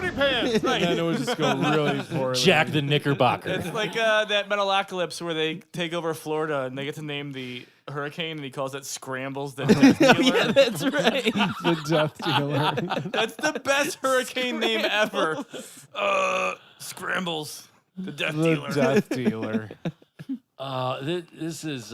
booty pants. And then it would just go really poorly. Jack the Knickerbocker. It's like that Metalocalypse where they take over Florida and they get to name the hurricane and he calls it Scrambles the Death Dealer. Yeah, that's right. The death dealer. That's the best hurricane name ever. Scrambles the Death The Dealer. death dealer. This is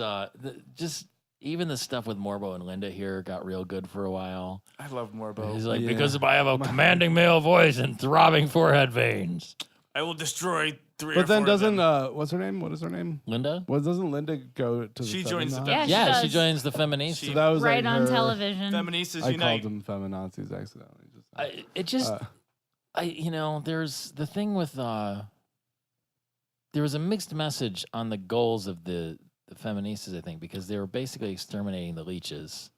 just even the stuff with Morbo and Linda here got real good for a while. I love Morbo. He's like, Yeah. because I have a commanding male voice and throbbing forehead veins. I will destroy 3 or 4 But then of them. doesn't what's her name? What is her name? Linda? What doesn't Linda go to? She the joins the feminazis? Yeah, Yeah, she does. joins the feminists. She- So that was Right like on her- television. Feministas I Unite. called them feminazis accidentally. There's the thing with there was a mixed message on the goals of the feministas, I think, because they were basically exterminating the leeches.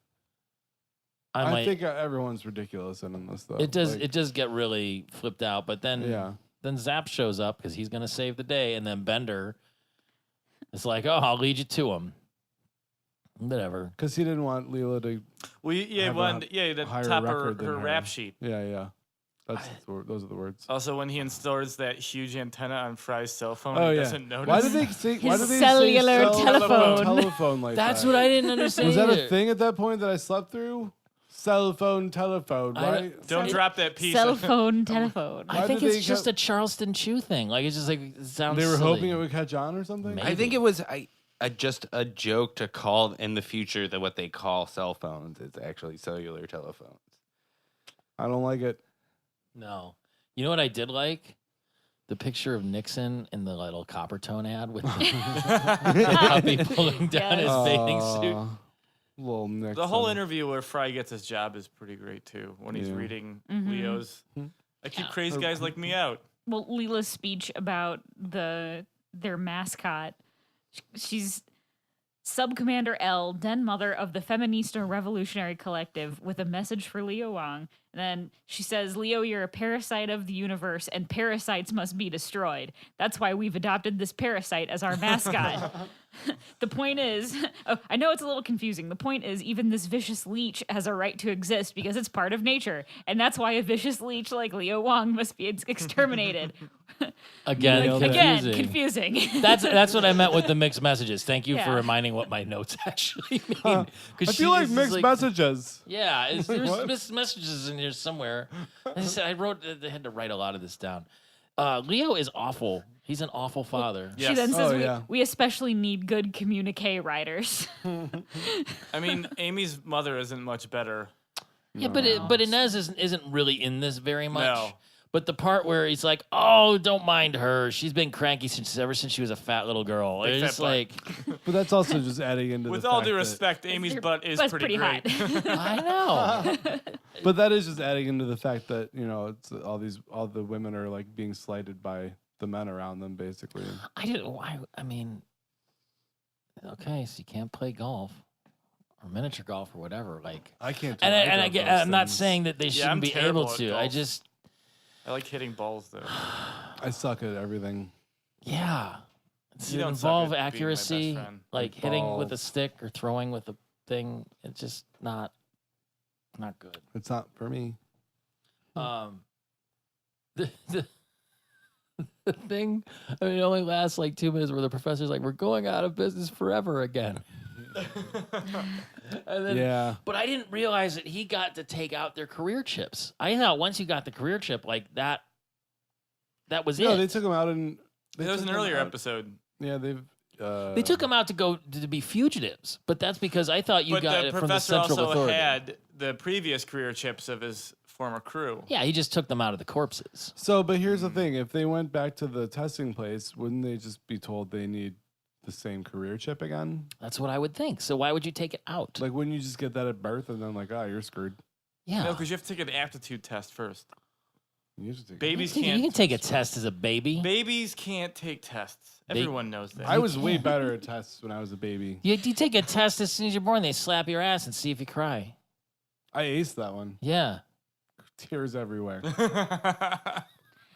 I think everyone's ridiculous in this though. it does Like, it does get really flipped out, but then Yeah. then Zap shows up because he's gonna save the day, and then Bender is like, "Oh, I'll lead you to him." Whatever. Because he didn't want Leela to. Well, yeah, have a one, yeah, the higher top record her than her. rap sheet. Yeah. Those are the words. Also, when he installs that huge antenna on Fry's cell phone, Oh he yeah. doesn't notice. Why did they say? Why His did they cellular say telephone. telephone like That's that? what I didn't understand. Was that either. a thing at that point that I slept through? Cell phone, telephone. I Why? don't- Don't drop that piece. Cell phone, telephone. I Why think did it's they just go- a Charleston Chew thing. Like it's just like it sounds. They were silly. hoping it would catch on or something. Maybe. I think it was just a joke to call in the future that what they call cell phones is actually cellular telephones. I don't like it. No. You know what I did like? The picture of Nixon in the little Coppertone ad with the puppy pulling down his bathing suit. Aw, Little Nixon. The whole interview where Fry gets his job is pretty great too. When he's Yeah. reading Mhm. Leo's, I keep crazy guys like me out. Well, Leela's speech about their mascot. She's Sub-Commander L, den mother of the Feminista Revolutionary Collective, with a message for Leo Wang. And then she says, Leo, you're a parasite of the universe, and parasites must be destroyed. That's why we've adopted this parasite as our mascot. The point is, I know it's a little confusing. The point is, even this vicious leech has a right to exist because it's part of nature. And that's why a vicious leech like Leo Wang must be exterminated. Again, Nailed it. Again, confusing. confusing. That's what I meant with the mixed messages. Thank you for Yeah. reminding what my notes actually mean. I 'Cause feel like mixed messages. Yeah, there's What? mixed messages in here somewhere. I had to write a lot of this down. Leo is awful. He's an awful father. Yes. She then says, Oh, yeah. we especially need good communique writers. I mean, Amy's mother isn't much better. Yeah, but Inez isn't really in this very much. No. But the part where he's like, "Oh, don't mind her. She's been cranky ever since she was a fat little girl." Big It's fat butt. like, But that's also just adding into With the all fact due that- respect, Amy's butt is Butt's pretty great. hot. I know. But that is just adding into the fact that it's all the women are like being slighted by the men around them, basically. I didn't. Why? I mean, okay, so you can't play golf or miniature golf or whatever. Like, I can't. and either I of get. those I'm not things. saying that they I'm shouldn't be terrible able at to. I golf. just, I like hitting balls though. I suck at everything. yeah. It's You it don't suck involve at being my best accuracy, friend. like hitting with a Balls. stick or throwing with a thing. It's just not good. It's not for me. The the thing, I mean, it only lasts like 2 minutes where the professor's like, "We're going out of business forever again." And then, Yeah. but I didn't realize that he got to take out their career chips. I thought once you got the career chip, like that was No, it. they took him out and. That was an earlier episode. Yeah, they've. They took him out to be fugitives, but that's because I thought you But got the it from the professor Central also Authority. had the previous career chips of his former crew. Yeah, he just took them out of the corpses. So, but here's the thing: if they went back to the testing place, wouldn't they just be told they need the same career chip again? That's what I would think. So why would you take it out? Like, wouldn't you just get that at birth and then like, you're screwed? yeah, No, because you have to take an aptitude test first. You have to take Babies you can't. can take a test as a baby. Babies can't take tests. Everyone knows that. I was way better at tests when I was a baby. You take a test as soon as you're born. They slap your ass and see if you cry. I aced that one. Yeah, Tears everywhere.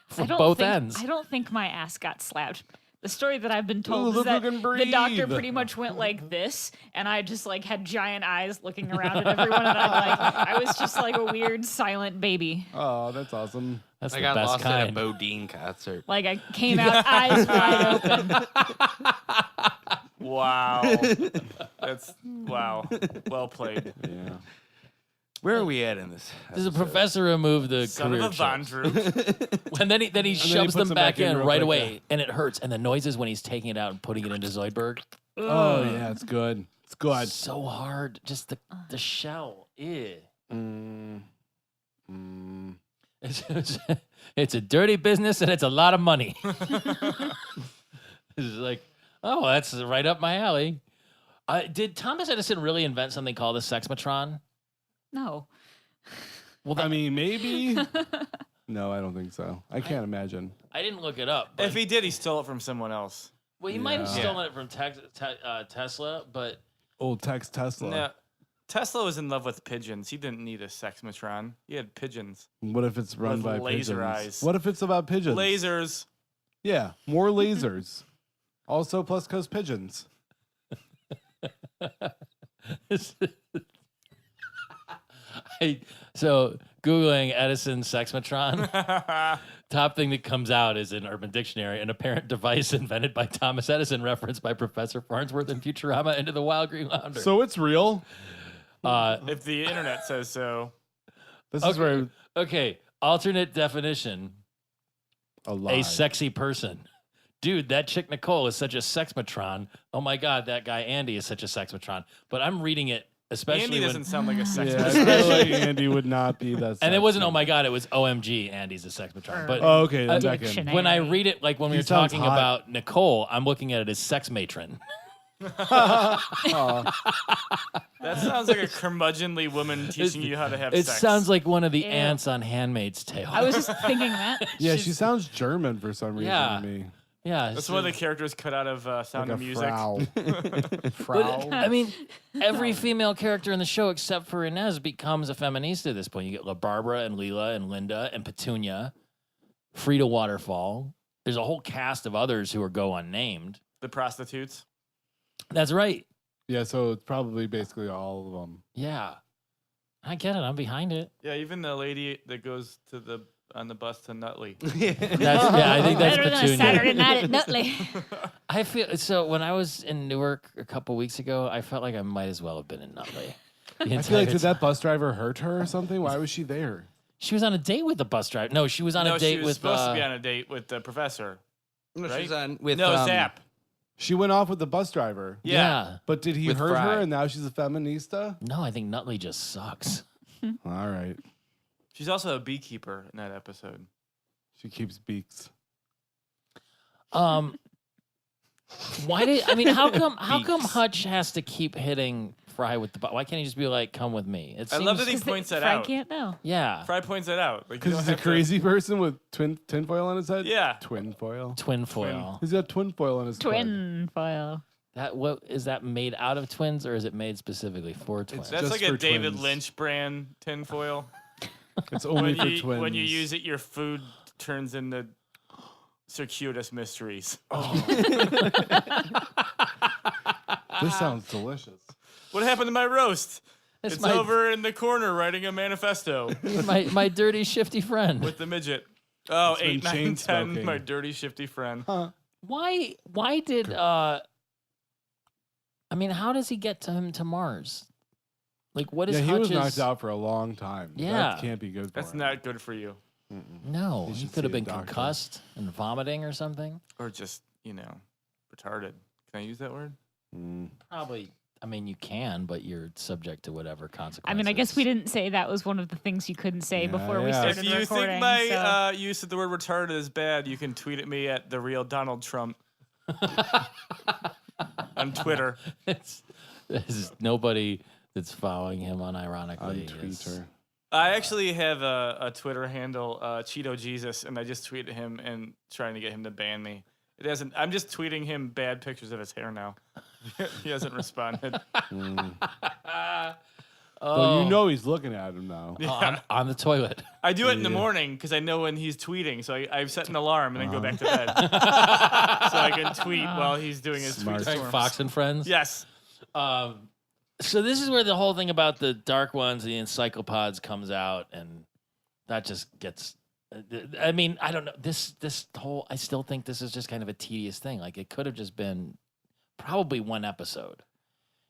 from both ends. I don't think my ass got slapped. The story that I've been told Ooh, is that look who can the doctor breathe. pretty much went like this, and I just like had giant eyes looking around at everyone, and I was just like a weird silent baby. Oh, that's awesome. That's I the got best lost kind. at a Bodine concert. Like I came out eyes wide open. Wow. That's wow. Well played. Yeah. Where are we at in this? Does the episode? professor remove the Son career of a Von chips? Drew. And then he shoves puts them them back back in in real right quick, away, yeah. and it hurts. And the noises when he's taking it out and putting it into Zoidberg. Oh, yeah, it's good. It's good. So hard. Just the shell. Ew. It's a dirty business and it's a lot of money. It's like, oh, that's right up my alley. Did Thomas Edison really invent something called a sexmatron? No. Well, I mean, maybe. No, I don't think so. I can't imagine. I didn't look it up. But, If he did, he stole it from someone else. well, he might have Yeah. stolen it from Tesla, but Old Tex Tesla. No, Tesla was in love with pigeons. He didn't need a sexmatron. He had pigeons. What if it's run With by laser pigeons? eyes. What if it's about pigeons? Lasers. Yeah, more lasers. Also, plus because pigeons. So Googling Edison sexmatron, top thing that comes out is an Urban Dictionary, an apparent device invented by Thomas Edison, referenced by Professor Farnsworth in Futurama into the Wild Green Lounder. So it's real. If the internet says so. This is where Okay, alternate definition: a lie. a sexy person. Dude, that chick Nicole is such a sexmatron. Oh my God, that guy Andy is such a sexmatron. But I'm reading it, especially Andy when, doesn't sound like a sex Yeah, I person. feel like Andy would not be that. and it wasn't. Oh sexy. my God, it was OMG. Andy's a sexmatron. But Oh, okay. Then Uh, back in. Dictionary. when I read it, like when we He were sounds talking hot. about Nicole, I'm looking at it as sex matron. Aw. That sounds like a curmudgeonly woman teaching you how to have It sex. sounds like one of the Ew. ants on Handmaid's Tale. I was just thinking that. Yeah, she sounds German for some reason Yeah. to me. yeah, That's one of the characters cut out of Sound Like of a Music. Frau. But, Frau. I mean, every female character in the show except for Inez becomes a feminista at this point. You get La Barbara and Leela and Linda and Petunia, Frida Waterfall. There's a whole cast of others who are go unnamed. The prostitutes. That's right. Yeah, so it's probably basically all of them. Yeah. I get it. I'm behind it. Yeah, even the lady that goes to on the bus to Nutley. That's, yeah, I think that's Better than a Petunia. Saturday night at Nutley. I feel so. When I was in Newark a couple weeks ago, I felt like I might as well have been in Nutley. The I feel entire like, did time. that bus driver hurt her or something? Why was she there? She was on a date with the bus driver. No, she was on No, a date she was with. supposed to be on a date with the professor. No, Right? she's on with No, Zap. She went off with the bus driver. Yeah. But did he With hurt Fry. her and now she's a feminista? No, I think Nutley just sucks. All right. She's also a beekeeper in that episode. She keeps beaks. Why did I mean? How come Beaks. Hutch has to keep hitting Fry with the? Why can't he just be like, "Come with me"? It I love seems- that he points that Fry out. can't know. Yeah, Fry points that out. Like, you Because don't he's a have to- crazy person with tinfoil on his head? Yeah. Twin foil. twin foil. He's got twin foil on his head. Twin foil. That what is that made out of twins or is it made specifically for twins? That's Just like a for David twins. Lynch brand tinfoil. It's only when for you, twins. When you use it, your food turns into circuitous mysteries. This sounds delicious. What happened to my roast? It's It's my- over in the corner writing a manifesto my dirty shifty friend. with the midget. Oh, It's been 8, 9, chain 10, smoking. my dirty shifty friend. Why did I mean, how does he get to him to Mars? Like, what is Yeah, he was Hutch's? knocked out for a long time. Yeah. That can't be good for That's him. not good for you. No, He he should could have see a been doctor. concussed and vomiting or something. Or just, retarded. Can I use that word? Probably. I mean, you can, but you're subject to whatever consequences. I mean, I guess we didn't say that was one of the things you couldn't say Yeah, before we yeah. started If you recording. think my so. use of the word retarded is bad, you can tweet at me at the real Donald Trump on Twitter. There's nobody that's following him unironically. On is- Twitter. I actually have a Twitter handle, Cheeto Jesus, and I just tweeted him and trying to get him to ban me. It hasn't. I'm just tweeting him bad pictures of his hair now. He hasn't responded. Well, you know he's looking at him now. On the toilet. I do it in the Yeah. morning because I know when he's tweeting. So I've set an alarm and then go back to bed. So I can tweet while he's doing his Smart. tweet Like storms. Fox and Friends. Yes. So this is where the whole thing about the dark ones, the encyclopods, comes out, and that just gets. I mean, I don't know. This whole. I still think this is just kind of a tedious thing. Like it could have just been probably one episode,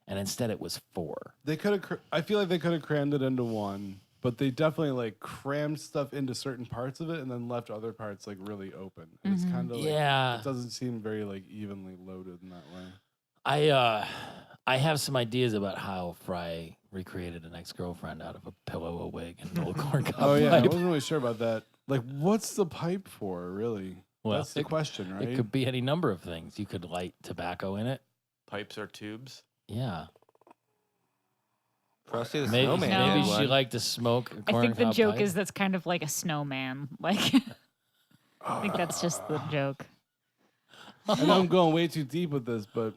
and instead it was 4. They could have. I feel like they could have crammed it into one, but they definitely like crammed stuff into certain parts of it and then left other parts like really open. And It's kind of like, Yeah. It doesn't seem very like evenly loaded in that way. I have some ideas about how Fry recreated an ex-girlfriend out of a pillow, a wig, and a little corn cob Oh yeah, I pipe. wasn't really sure about that. Like, what's the pipe for, really? Well, That's the question, right? It could be any number of things. You could light tobacco in it. Pipes or tubes. Yeah. Frosty the Maybe, Snowman. No. maybe did she one. liked to smoke a I corn think the cob joke pipe. is that's kind of like a snowman. Like, I think that's just the joke. I know I'm going way too deep with this, but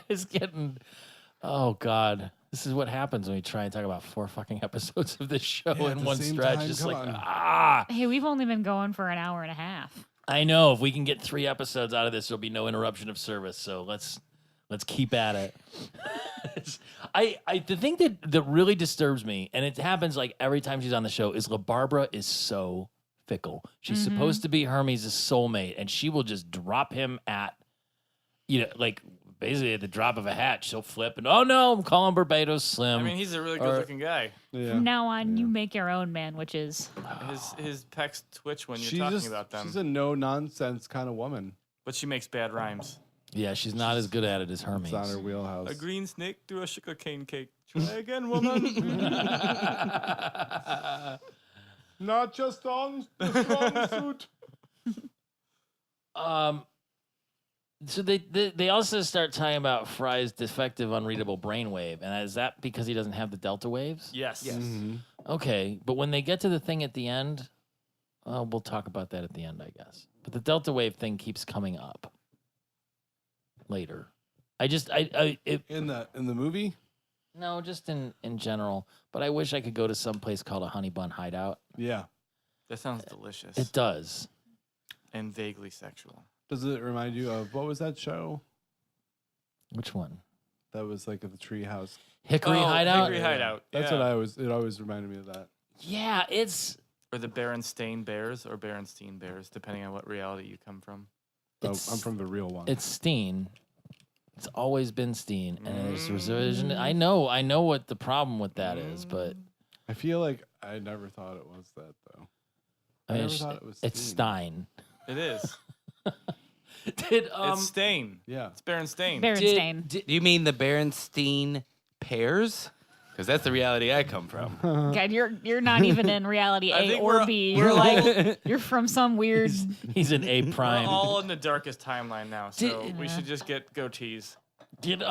It's getting. Oh God, this is what happens when we try and talk about 4 fucking episodes of this show Yeah, at in the one same stretch. time, It's come like on. Hey, we've only been going for an hour and a half. I know. If we can get 3 episodes out of this, there'll be no interruption of service. So let's keep at it. The thing that really disturbs me, and it happens like every time she's on the show, is LaBarbara is so fickle. She's supposed to be Hermes' soulmate, and she will just drop him at, like basically at the drop of a hat. She'll flip and, oh no, I'm calling Barbados Slim. I mean, he's a really good-looking guy. yeah. From now on, you make your own man-witches. His pecs twitch when you're She's talking just, about them, she's a no-nonsense kind of woman. but she makes bad rhymes. yeah, she's not as good at it as Hermes. It's on her wheelhouse. A green snake through a sugarcane cake. Try again, woman. Not just on the strong suit. So they also start talking about Fry's defective unreadable brainwave, and is that because he doesn't have the delta waves? Yes. Mhm. Okay, but when they get to the thing at the end, we'll talk about that at the end, I guess. But the delta wave thing keeps coming up later. In the movie. No, just in general. But I wish I could go to some place called a Honey Bun Hideout. Yeah. That sounds delicious It does. and vaguely sexual. Does it remind you of what was that show Which one? that was like at the treehouse? Hickory Hideout. Hickory Hideout. That's yeah. what it always reminded me of that. Yeah, it's Or the Berenstain Bears or Berenstein Bears, depending on what reality you come from. Oh, It's- I'm from the real one. It's Steen. It's always been Steen, and there's revision. I know what the problem with that is, but I feel like I never thought it was that though. I mean, never thought it was it's Steen. Stein. It is. Did It's Stain. Yeah. It's Berenstain. Berenstain. Do you mean the Berenstein pears? Because that's the reality I come from. God, you're not even in reality I A think or we're- B. we're You're like you're from some weird. he's an A We're prime. all in the darkest timeline now, so Did- we should just get goatees. Did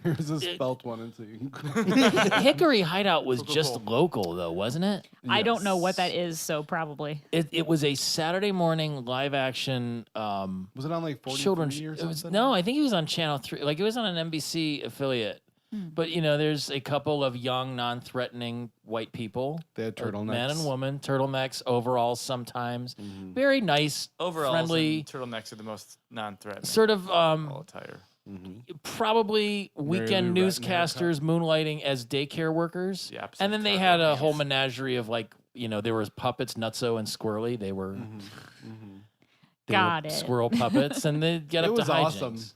Here's a spelt one until you can. Hickory Hideout was Cool. just local though, wasn't it? I don't know what that is, so probably. It was a Saturday morning live action Was it on like 43 children's. or It was, something? no, I think it was on Channel 3. Like it was on an NBC affiliate. But there's a couple of young, non-threatening white people. They had turtlenecks. Man and woman, turtlenex, overalls sometimes. Very nice, Overalls friendly, and turtlenecks are the most non-threatening. sort of all attire. probably weekend Lou Retton newscasters moonlighting as daycare workers. The opposite And then they of had a Cargo whole Pants. menagerie of like, there was puppets, Nutso and Squirrely. They were, they Got were it. squirrel puppets, and they get It up to was awesome. hijinks.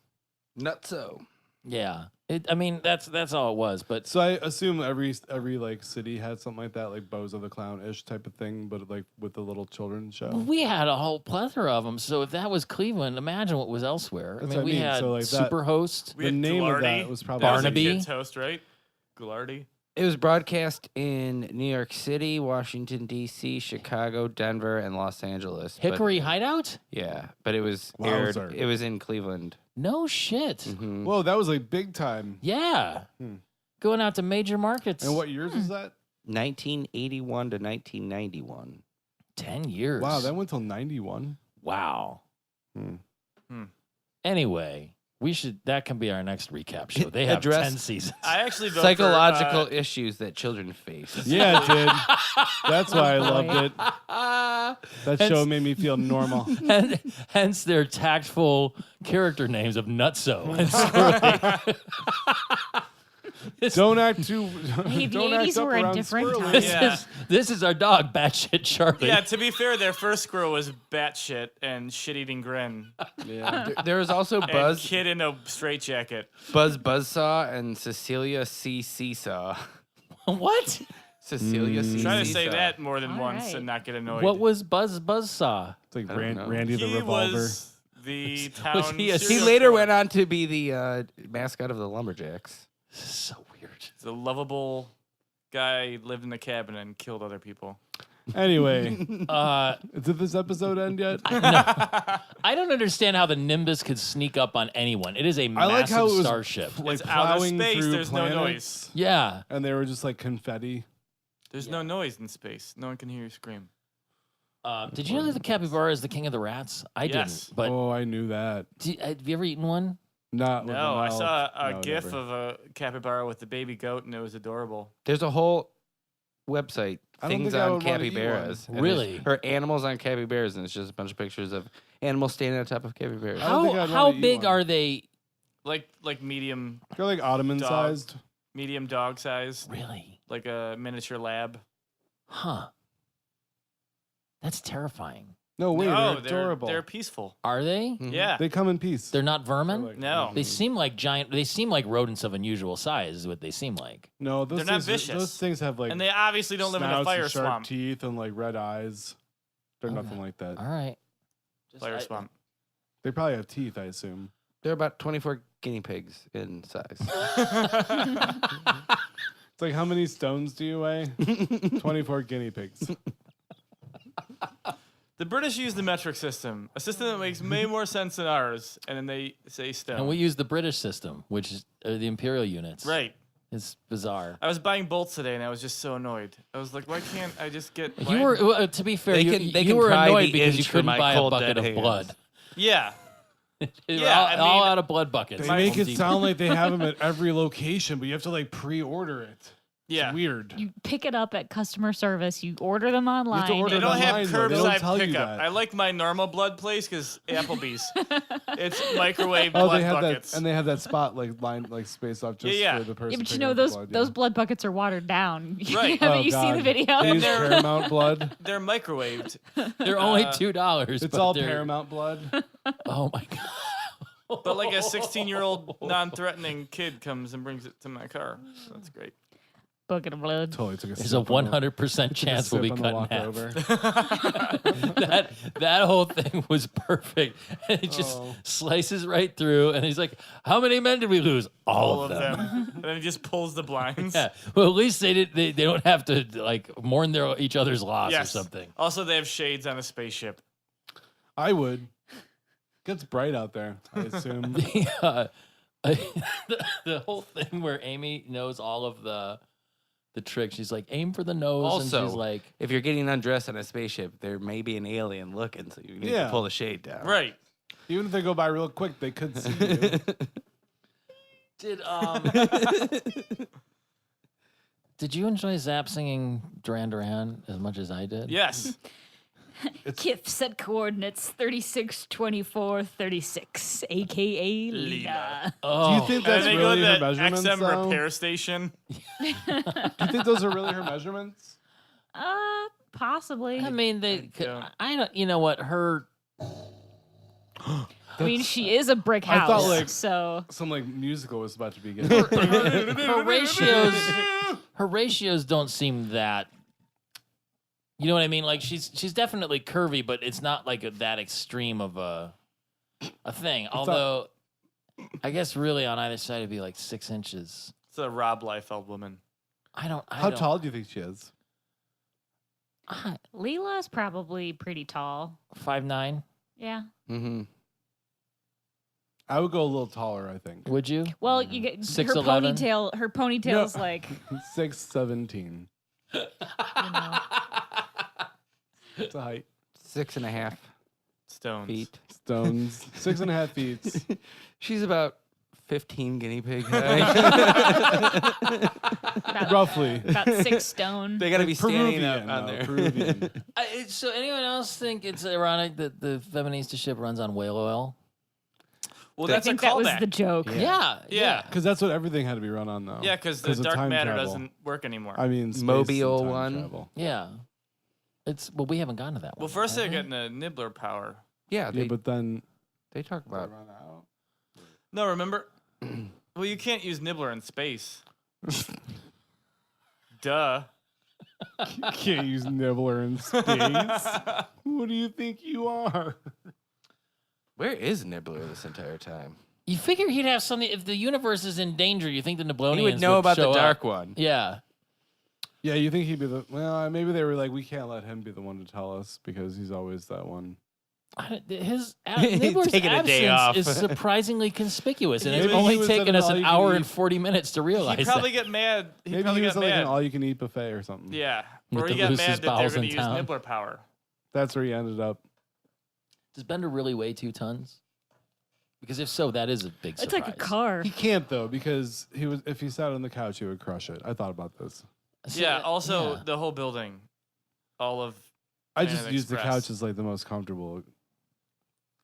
Nutso. Yeah, that's all it was. But So I assume every like city had something like that, like Bozo the Clown-ish type of thing, but like with the little children's show. we had a whole plethora of them. So if that was Cleveland, imagine what was elsewhere. That's I mean, what I we mean. had So, like, that- Superhost. We The had name of that Goulardi. was probably That was a Barnaby. kid's host, right? Goulardi. It was broadcast in New York City, Washington, D.C., Chicago, Denver, and Los Angeles. but- Hickory Hideout? yeah, but it was aired. Wowzer. It was in Cleveland. No shit. Mhm. Whoa, that was like big time. Yeah. Going out to major markets. And what years was that? 1981 to 1991. 10 years. Wow, that went till 91. Wow. Hmm. Hmm. Anyway, That can be our next recap show. They have Address- 10 seasons. I actually vote Psychological for, issues that children face. Yeah, it did. That's why I loved it. Ah, That show made me feel normal. And hence their tactful character names of Nutso and Squirrely. Don't act too. Hey, the don't act 80s up were a around different squirrely. time. This, Yeah. this is our dog, Batshit Charlie. yeah, to be fair, their first squirrel was batshit and shit-eating grin. Yeah. there was also And Buzz kid in a straitjacket. Buzzsaw and Cecilia C. Seesaw. What? Cecilia C. Try to say Seesaw. that more than All once right. and not get annoyed. What was Buzzsaw? It's like I don't know. Randy the he Revolver. was the town. he a- He serial later killer. went on to be the mascot of the Lumberjacks. This is so weird. He's a lovable guy, lived in a cabin and killed other people. Anyway, Uh, did this episode end yet? I don't understand how the Nimbus could sneak up on anyone. It is a I massive like how it was starship. like It's outer plowing space, through there's no planets, noise. Yeah. and they were just like confetti. There's no noise in space. No one can hear you scream. Did you know that the capybara is the king of the rats? I Yes. didn't. But Oh, I knew that. have you ever eaten one? Not with No, the I mouth. saw a No, gif never. of a capybara with the baby goat, and it was adorable. There's a whole website, I don't things think I on would wanna eat capybaras. one. and there's- Really? Or animals on capybaras, and it's just a bunch of pictures of animals standing on top of capybaras. I don't think I'd How wanna eat big one. are they? Like medium They're like ottoman Dog. sized. dog size, Really? like a miniature lab. Huh. That's terrifying. No, wait, no, they're adorable. They're peaceful. Are they? Mhm. Yeah. They come in peace. They're not vermin? like- No. They seem like giant. They seem like rodents of unusual size. Is what they seem like. No, those They're not things, vicious. Those things have like And they obviously don't live in a snouts fire and sharp swamp. teeth and like red eyes. They're Okay. nothing like that. All right. Fire swamp. They probably have teeth, I assume. They're about 24 guinea pigs in size. It's like, how many stones do you weigh? 24 guinea pigs. The British use the metric system, a system that makes way more sense than ours, and then they say stone. And we use the British system, which is the imperial units. Right. It's bizarre. I was buying bolts today, and I was just so annoyed. I was like, why can't I just get... You were, to be fair, They you, can- they you can were pry annoyed the because you inch for couldn't my buy a cold, bucket dead of hands. blood. Yeah. They were Yeah, all, I all mean- out of blood buckets. They My- make it Deep. sound like they have them at every location, but you have to like pre-order it. Yeah. It's weird. You pick it up at customer service. You order them online. have to order They don't have online, though. They don't curbside tell you pickup. that. I like my normal blood place because Applebee's. It's microwave Oh, blood they have buckets. that, and they have that spot like lined like spaced off just Yeah. for the person. Yeah, but you picking know up the those blood, those yeah. blood buckets are watered down. Right. Haven't Oh, you seen the God. video? They use They're- Paramount blood. They're microwaved. They're only $2. It's but all they're- Paramount blood. Oh my god. But like a 16-year-old non-threatening kid comes and brings it to my car. So that's great. Bucket of blood. Totally took a There's sip a on the- 100% took a chance we'll be sip on cut the in walk half. over. that whole thing was perfect. And he just Oh. slices right through, and he's like, "How many men did we lose? All All of them. And then he just pulls the blinds. Yeah. Well, at least they don't have to like mourn each other's loss Yes. or something. Also, they have shades on a spaceship. I would. Gets bright out there, I assume. The whole thing where Amy knows all of the tricks. She's like, aim for the nose, Also, and she's like, if you're getting undressed on a spaceship, there may be an alien looking, so you need Yeah. to pull the shade down. Right. Even if they go by real quick, they could see you. Did you enjoy Zap singing Duran Duran as much as I did? Yes. Kith set coordinates 36, 24, 36, aka Lena. Lena. Oh, Do you think And that's then they go really to her that measurements? XM though? repair station. Do you think those are really her measurements? Possibly. I mean, they. don't. I don't. You know what? Her. I mean, she is a brick I house. thought, like- so Some like musical was about to begin. Her ratios. Her ratios don't seem that. You know what I mean? Like she's definitely curvy, but it's not like that extreme of a thing. Although, I guess really on either side it'd be like 6 inches. It's a Rob Liefeld woman. I How don't- tall do you think she is? Leela's probably pretty tall. 5'9"? Yeah. Mm-hmm. I would go a little taller, I think. Would you? Well, you get her 6'11"? ponytail. Her ponytail's like 6'17". you know. It's a height. 6.5. Stones. feet. Stones, 6.5 feet. She's about 15 guinea pig high. Roughly. About 6 stone. They got to be standing Peruvian, up on though, there. Peruvian. So anyone else think it's ironic that the Feminista ship runs on whale oil? Well, I that's a think that was callback. the joke. Yeah. Because that's what everything had to be run on, though. Yeah, because the of dark time matter travel. doesn't work anymore. I mean, space and Mobile time one. travel. Yeah. We haven't gotten to that one. well, first have they're we? getting a nibbler power. Yeah, Yeah, but then they talk they about run out. No, remember? Well, you can't use nibbler in space. Duh. You can't use nibbler in space. Who do you think you are? where is Nibbler this entire time? You figure he'd have something. If the universe is in danger, you think the Niblonians He would know about the show dark up. one. Yeah. Yeah, you think he'd be the... Well, maybe they were like, we can't let him be the one to tell us because he's always that one. His He's Nibbler's taking a day absence off. is surprisingly conspicuous, and Maybe it's he only was taken at us an an hour all-you-can-eat- and 40 minutes to realize He'd probably get mad. He'd Maybe probably he was get like an mad. all-you-can-eat buffet or something. Yeah. With Or he the got loosest mad that they're bowels going in to use town. nibbler power. That's where he ended up. Does Bender really weigh 2 tons? Because if so, that is a big It's surprise. like a car. He can't, though, because if he sat on the couch, he would crush it. I thought about this. So, Yeah, also yeah. the whole building. All of I just Planet use the Express. couch as like the most comfortable.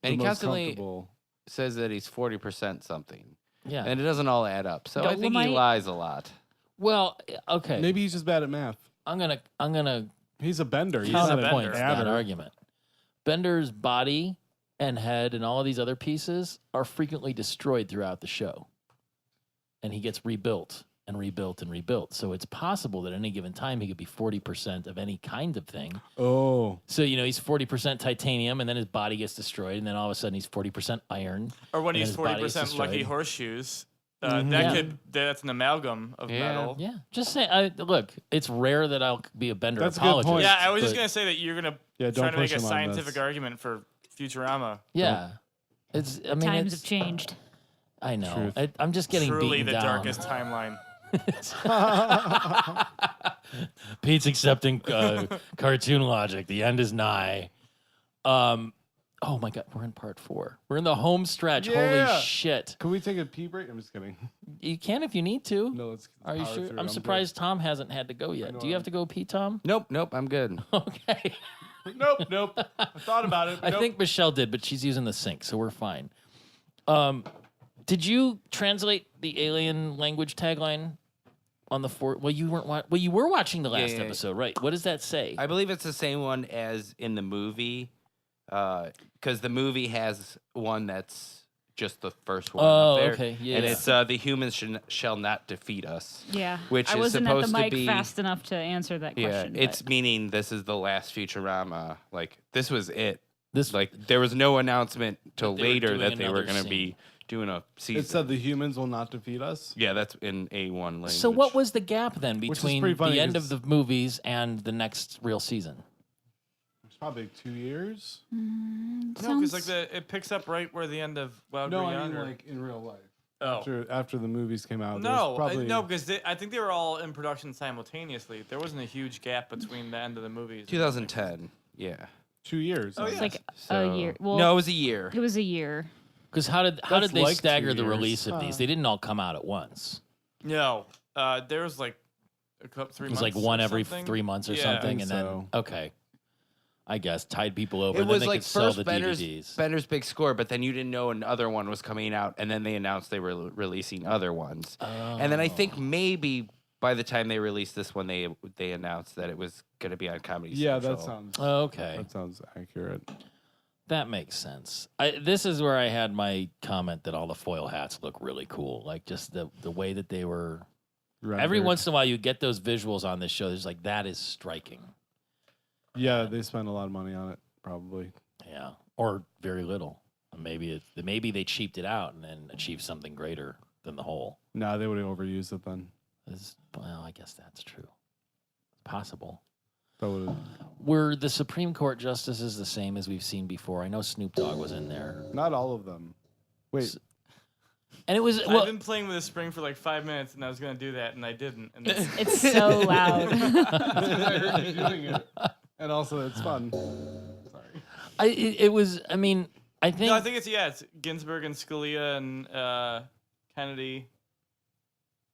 And he the most constantly comfortable. says that he's 40% something. Yeah. And it doesn't all add up. So I think he Dolomite? lies a lot. Well, okay. Maybe he's just bad at math. I'm gonna He's a bender. He's He's a not bender. counterpoint an to that adder. argument. Bender's body and head and all of these other pieces are frequently destroyed throughout the show. And he gets rebuilt and rebuilt and rebuilt. So it's possible that at any given time he could be 40% of any kind of thing. Oh, So, he's 40% titanium and then his body gets destroyed. And then all of a sudden he's 40% iron. or when And he's his body is 40% lucky destroyed. horseshoes. Mhm. Yeah. That's an amalgam of Yeah. metal. Yeah. Just say, look, it's rare that I'll be a Bender That's a good apologist. point. Yeah, I was just but- gonna say that you're gonna yeah. try Don't to make push a him on scientific this. argument for Futurama. Yeah. Times Times have changed. I know. Truth. I'm just getting Truly beaten the down. darkest timeline. Pete's accepting cartoon logic. The end is nigh. Oh my God, we're in part 4. We're in the home stretch. Yeah. Holy shit! Can we take a pee break? I'm just kidding. You can if you need to. No, let's. Are you power sure? through. I'm good. surprised Tom hasn't had to go I yet. know Do you have to go pee, Tom? Nope, I'm good. Okay. Nope. I thought about it. I think Michelle did, but she's using the sink, so we're fine. Did you translate the alien language tagline on the 4? Well, you weren't. You were watching the last yeah. episode, right? What does that say? I believe it's the same one as in the movie, because the movie has one that's just the first one. Oh, up there, okay, yeah. And it's the humans shall not defeat us. Yeah. Which I is wasn't at supposed the to mic be- fast enough to answer that Yeah, question. it's but- meaning this is the last Futurama. Like this was it. This Like there was no announcement till That they were later doing that they were another going to scene. be doing a season. It said the humans will not defeat us. Yeah, that's in A1 language. So what was the gap then Which is between pretty funny the end of 'cause- the movies and the next real season? It's probably 2 years. No, because Sounds- it picks up right where the end of Wild No, Green I mean Yonder. like in real life. Oh. After the movies came out. No, there's probably no, because I think they were all in production simultaneously. There wasn't a huge gap between the end of the movies. 2010? Yeah. 2 years. Oh, I yeah. It's guess. like So, a year. Well, no, it was a year. it was a year. Because how did That's they like 2 stagger the years. release of these? They didn't all come out at once. No, there was like a couple 3 It months. was like one or every something. 3 months or Yeah. something, think and so. then okay, I guess tied people over. It and then was they like could sell the first DVDs. Bender's Big Score, but then you didn't know another one was coming out, and then they announced they were releasing other ones. And then I think Oh. maybe by the time they released this one, they announced that it was going to be on Comedy Yeah, Central. Okay, that sounds accurate. that makes sense. This is where I had my comment that all the foil hats look really cool. Like just the way that they were. Every Rendered. once in a while, you get those visuals on this show. There's like that is striking. Yeah, they spent a lot of money on it, probably. Yeah, or very little. Maybe they cheaped it out and then achieved something greater than the whole. No, they would have overused it then. Well, I guess that's true. Possible. That would have Were the Supreme Court justices the same as we've seen before? I know Snoop Dogg was in there, not all of them. Wait, and it was I've well. been playing with the spring for like 5 minutes, and I was gonna do that, and I didn't. And then- It's so loud. I heard you doing it, and also it's fun. Sorry. It was. I mean, I think. No, I think it's Ginsburg and Scalia and Kennedy.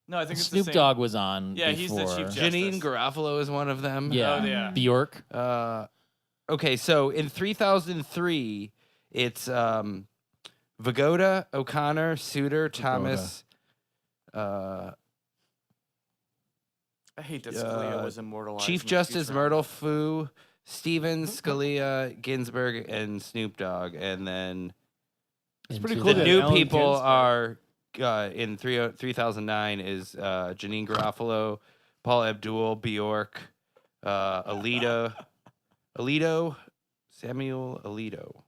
No, I think it's the Snoop same. Dogg was on. Yeah, before. he's the chief justice. Janine Garofalo is one of them. Yeah. Oh, yeah. Bjork. Okay, so in 3003, it's Vagoda, O'Connor, Souter, Thomas. I hate that Scalia was immortalized. Chief in Justice Futurama. Myrtle Fu, Stevens, Scalia, Ginsburg, and Snoop Dogg. And then It's pretty Into cool the that that. new Allen people Ginsberg- are in 3009 is Janine Garofalo, Paul Abdul, Bjork, Alito, Samuel Alito.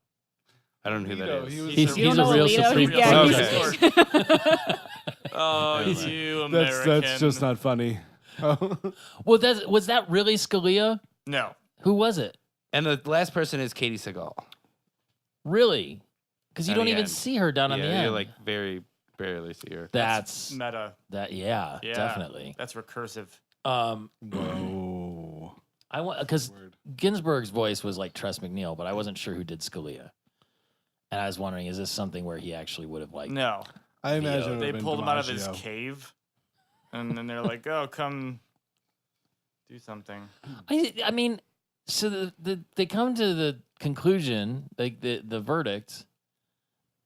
I don't know who that Alito, is. he was He's You a don't know real Alito? Supreme Yeah, Court he's- justice. Oh, Never you American. That's just not funny. Oh. Well, was that really Scalia? No. Who was it? And the last person is Katie Seagal. Really? Because you At don't the even end. see her down on the Yeah, end. you like very barely see her. That's Meta. that. Yeah, Yeah. definitely. That's recursive. Whoa. I want because Word. Ginsburg's voice was like Tress McNeil, but I wasn't sure who did Scalia. And I was wondering, is this something where he actually would have like? No. I imagine it They would've been pulled him out of his DiMaggio. cave. And then they're like, oh, come do something. I mean, so they come to the conclusion, like the verdict,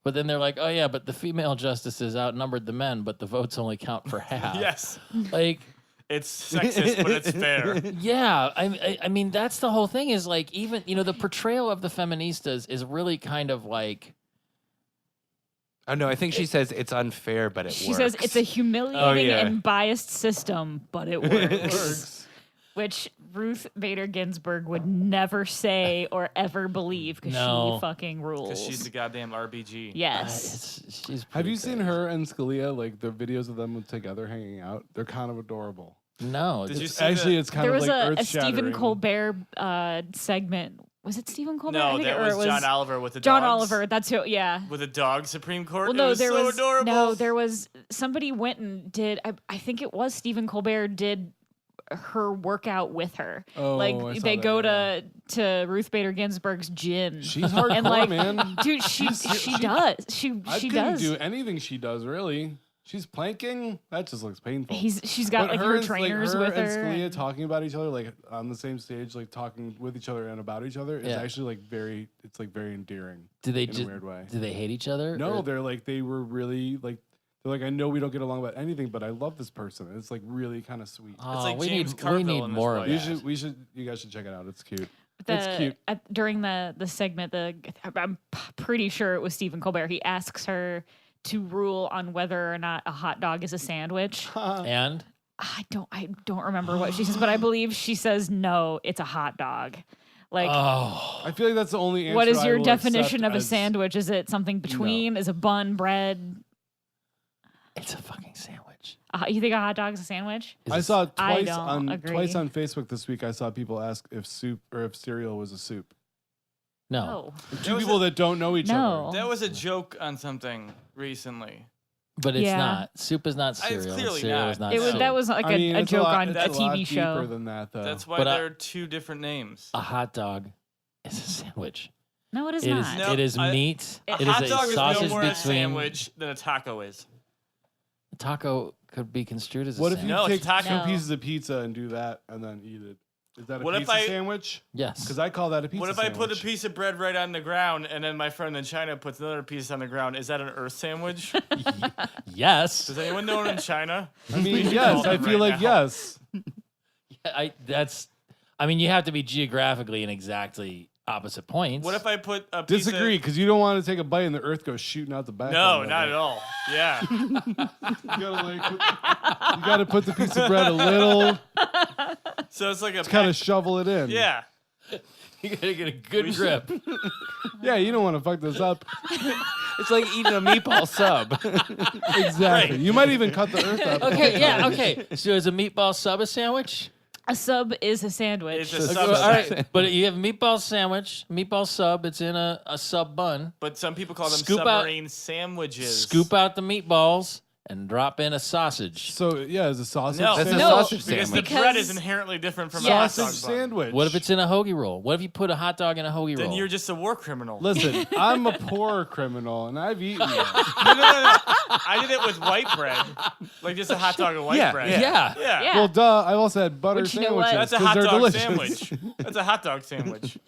but then they're like, oh yeah, but the female justices outnumbered the men, but the votes only count for half. Yes. Like. It's sexist, but it's fair. Yeah, I mean that's the whole thing is like even the portrayal of the feministas is really kind of like Oh no, I think she says it's unfair, but it She works. says it's a humiliating Oh, yeah. and biased system, but it works. Works. Which Ruth Bader Ginsburg would never say or ever believe because No. she fucking rules. Because she's the goddamn RBG. Yes. she's Have pretty you seen crazy. her and Scalia, like the videos of them together hanging out? They're kind of adorable. No, Did it's- you see Actually, the- it's kind There of was like a Stephen earth-shattering. Colbert segment. Was it Stephen Colbert? I No, think that or was it John Oliver with the John dogs. Oliver. That's who. Yeah. With a dog Supreme Court. Well, It no, was there so was adorable. no. There was somebody went and did. I think it was Stephen Colbert did her workout with her. Oh, I like saw they that, go yeah. to Ruth Bader Ginsburg's gym. She's hardcore, and like, man. dude, she does. She I she couldn't does. do anything she does, really. She's planking. That just looks painful. She's got But like her and, trainers like, with and her. Scalia and- talking about each other, like on the same stage, like talking with each other and about each other, is Yeah. actually like very. It's like very endearing do they in a just weird way. do they hate each other? No, or- they're like they were really like. They're like, I know we don't get along about anything, but I love this person. It's like really kind of sweet. Oh, like we James need Carville in this more of way. that. You guys should check it out. It's cute. the, It's cute. During the segment, I'm pretty sure it was Stephen Colbert. He asks her to rule on whether or not a hot dog is a sandwich. And I don't remember what she says, but I believe she says no, it's a hot dog. Like, oh, I feel like that's the only answer. what is I your will definition accept of a as- sandwich? Is it something between? Is a bun, bread? it's a fucking sandwich. You think a hot dog is a sandwich? Is I it- saw I twice don't on agree. twice on Facebook this week. I saw people ask if soup or if cereal was a soup. no, Oh, Two was people that don't know each No. other. That was a joke on something recently. but it's Yeah. not. Soup is not It's cereal. and clearly cereal not. is not it was soup. that was like I mean, a it's joke lot, on it's a lot TV deeper show. than that, though. That's why But there are two different names. a hot dog is a sandwich. No, it is It is. not. No, It is I- meat. A It is hot a dog is no sausage more a between. sandwich than a taco is. A taco could be construed as a What if you sandwich. No, take it's taco. two No. pieces of pizza and do that and then eat it? Is that a What if pizza I- sandwich? Yes. Because I call that a pizza What if I put a sandwich. piece of bread right on the ground and then my friend in China puts another piece on the ground? Is that an earth sandwich? Yes. Does anyone know it in China? I mean, should yes. call I them feel right like now. yes. I mean, you have to be geographically in exactly opposite points. What if I put a piece Disagree, because you don't want to take a bite and the earth goes shooting out the back. No, end of not it. at all. Yeah. You gotta put the piece of bread a little, So it's like a kind of shovel it in. Yeah. you gotta get a good grip. Yeah, you don't want to fuck this up. It's like eating a meatball sub. Exactly. Right. You might even cut the earth up. Okay, yeah, okay. So is a meatball sub a sandwich? A sub is a sandwich. It's a All sub. All right, but you have a meatball sandwich, meatball sub. It's in a sub bun. But some people call them Scoop out- submarine sandwiches. Scoop out the meatballs and drop in a sausage. So yeah, is a sausage No, That's a sandwich? sausage because sandwich. the bread is Because- inherently different from Yes. a hot Sausage dog bun. sandwich. What if it's in a hoagie roll? What if you put a hot dog in a hoagie Then roll? you're just a war criminal. Listen, I'm a poor criminal, and I've eaten it. No. I did it with white bread, like just a hot dog and white Yeah, bread. yeah. Yeah. Well, duh. I also had butter Which, you know what? sandwiches That's a 'cause hot they're dog delicious. sandwich. That's a hot dog sandwich.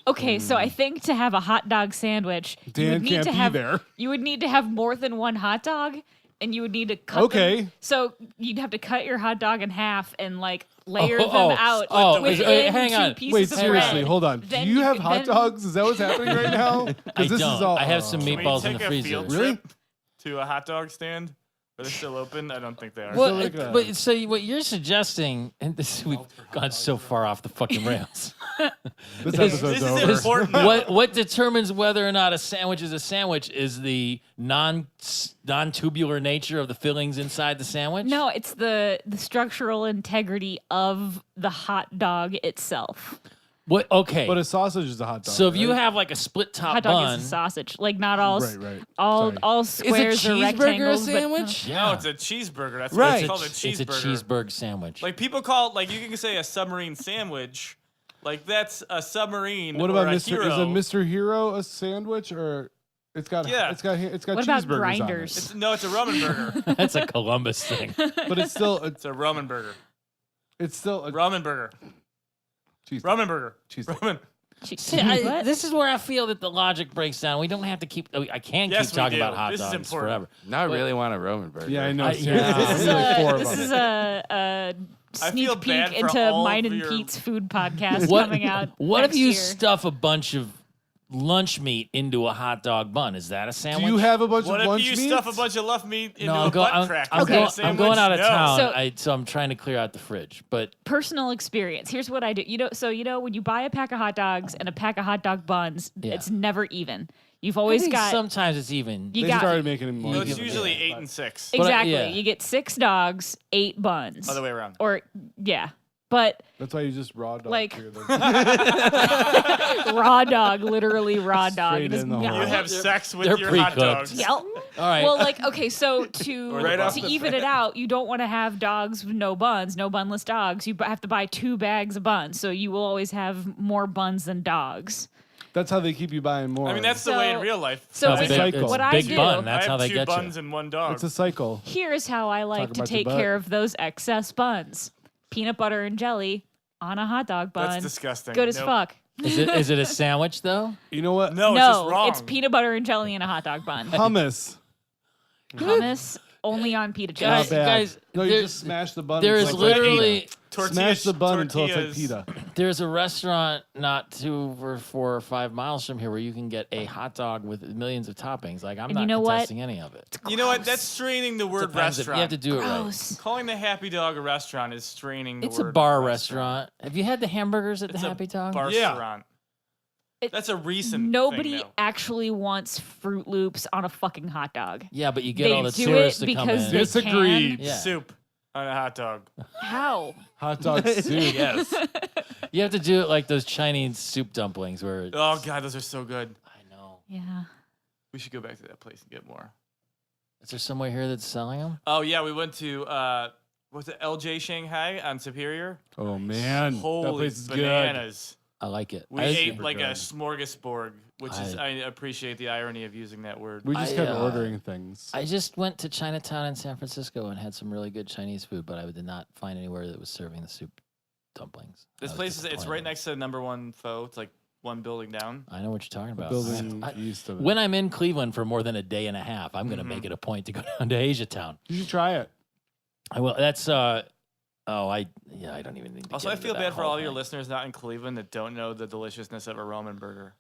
Okay, so I think to have a hot dog sandwich, you Dan would need can't to be have there. you would need to have more than one hot dog, and you would need to cut. Okay. Them. So you'd have to cut your hot dog in half and like layer them oh, out oh, within hang two on. pieces Wait, of seriously, bread. hold on. Then Do you have could- hot then- dogs? Is that what's happening right now? 'Cause I this don't. is all. I have some Can we meatballs in take the a freezer. field Really? trip to a hot dog stand? Are they still open? I don't think they are. What, like a- but so what you're suggesting, and this we've gone so far off the fucking rails. This This episode's is over. important. what determines whether or not a sandwich is a sandwich is the non-tubular nature of the fillings inside the sandwich? No, it's the structural integrity of the hot dog itself. What? Okay. But a sausage is a hot dog. So if you right? have like a split top Hot dog bun, is a sausage, like not all Right. all Sorry. all is a squares or cheeseburger a rectangles. sandwich? No, it's a cheeseburger. That's what Right. it's called, a It's a cheeseburger. cheeseburger sandwich. Like people call it, like you can say a submarine sandwich. Like that's a submarine. What or about a Mr. Hero. Is a Mr. Hero a sandwich or it's got Yeah. it's got What about cheeseburgers on it. grinders? It's a Roman burger. That's a Columbus thing. But it's still It's a Roman burger. it's still a Roman burger. cheese. Roman burger. Cheese. Roman. See, this is where I feel that the logic breaks down. We don't have to keep. I can't Yes, keep we talking do. about hot This is dogs important. forever. Now I really want a Roman burger. Yeah, I know. I- seriously. yeah. There's like four of This them. is a feel sneak bad peek for into all Mine of and your- Pete's food podcast What? coming out. What if next you year. stuff a bunch of lunch meat into a hot dog bun? Is that a Do sandwich? you have a bunch What of if lunch you meat? stuff a bunch of luff meat into No, a I'm, butt crack? I'm, Is that a going, I'm sandwich? going out of No. town, So- so I'm trying to clear out the fridge. But Personal experience. Here's what I do. When you buy a pack of hot dogs and a pack of hot dog buns, Yeah. it's never even. You've I always think got sometimes it's even. You They got- started making them more. No, it's even. usually Yeah, 8 but- and 6. But I- exactly. yeah. You get 6 dogs, 8 buns. Other way around. Or yeah, but That's why you just raw dog. Like- through them. raw dog, literally raw dog. Straight in the Just- hole. You have sex with they're your hot pre-cooked. dogs. Yep. All right. Well, like okay, so to Right off to the even it out, you don't want to have dogs with no buns, no bunless dogs. You have to buy 2 bags of buns, so you will always have more buns than dogs. That's how they keep you buying more. I mean, that's the way in So- real life. So It's It's big, a cycle. it's What I big do- bun. That's I how have they 2 get buns you. and 1 dog. it's a cycle. Here's how I like Talk to about your take butt. care of those excess buns: peanut butter and jelly on a hot dog bun. That's disgusting. Good as Nope. fuck. Is it a sandwich though? You know what? No, it's just No, wrong. it's peanut butter and jelly in a hot dog bun. Hummus. Hummus only on pita Not Guys, chips. bad. guys, no, you there- just smash the bun. There until is it's like literally pita. Tortillas, Smash the bun until it's like tortillas. pita. there's a restaurant not 2 or 4 or 5 miles from here where you can get a hot dog with millions of toppings. Like I'm And not you know what? contesting any of it. You know what? Gross. That's straining the word Depends if restaurant. you have to do it right. Gross. Calling the Happy Dog a restaurant is straining the It's a word bar restaurant. Have you had the hamburgers at It's the a Happy Dog? bar Yeah. restaurant. It- That's a recent Nobody thing now. actually wants Fruit Loops on a fucking hot dog. Yeah, but you get They all the do tourists it to come because in. they Disagreed. can. Yeah. Soup on a hot dog. How? Hot dog soup. Yes. You have to do it like those Chinese soup dumplings where it's, Oh god, those are so good. I know. Yeah. We should go back to that place and get more. Is there somewhere here that's selling them? Oh yeah, we went to what's it, LJ Shanghai on Superior. Oh man, that Holy place is good. bananas. I like it. We I- ate super like a good. smorgasbord, which is I appreciate the irony of using that word. We just I, kept uh, ordering things. I just went to Chinatown in San Francisco and had some really good Chinese food, but I did not find anywhere that was serving the soup dumplings. This I was place is it's right disappointed. next to the number 1 pho. It's like 1 building down. I know what you're talking about. building I- east of it. when I'm in Cleveland for more than a day and a half, I'm going to make it a point to go down to Asia Town. you should try it. I will. That's I don't even need to Also, get I into feel that bad for whole all your thing. listeners not in Cleveland that don't know the deliciousness of a Roman burger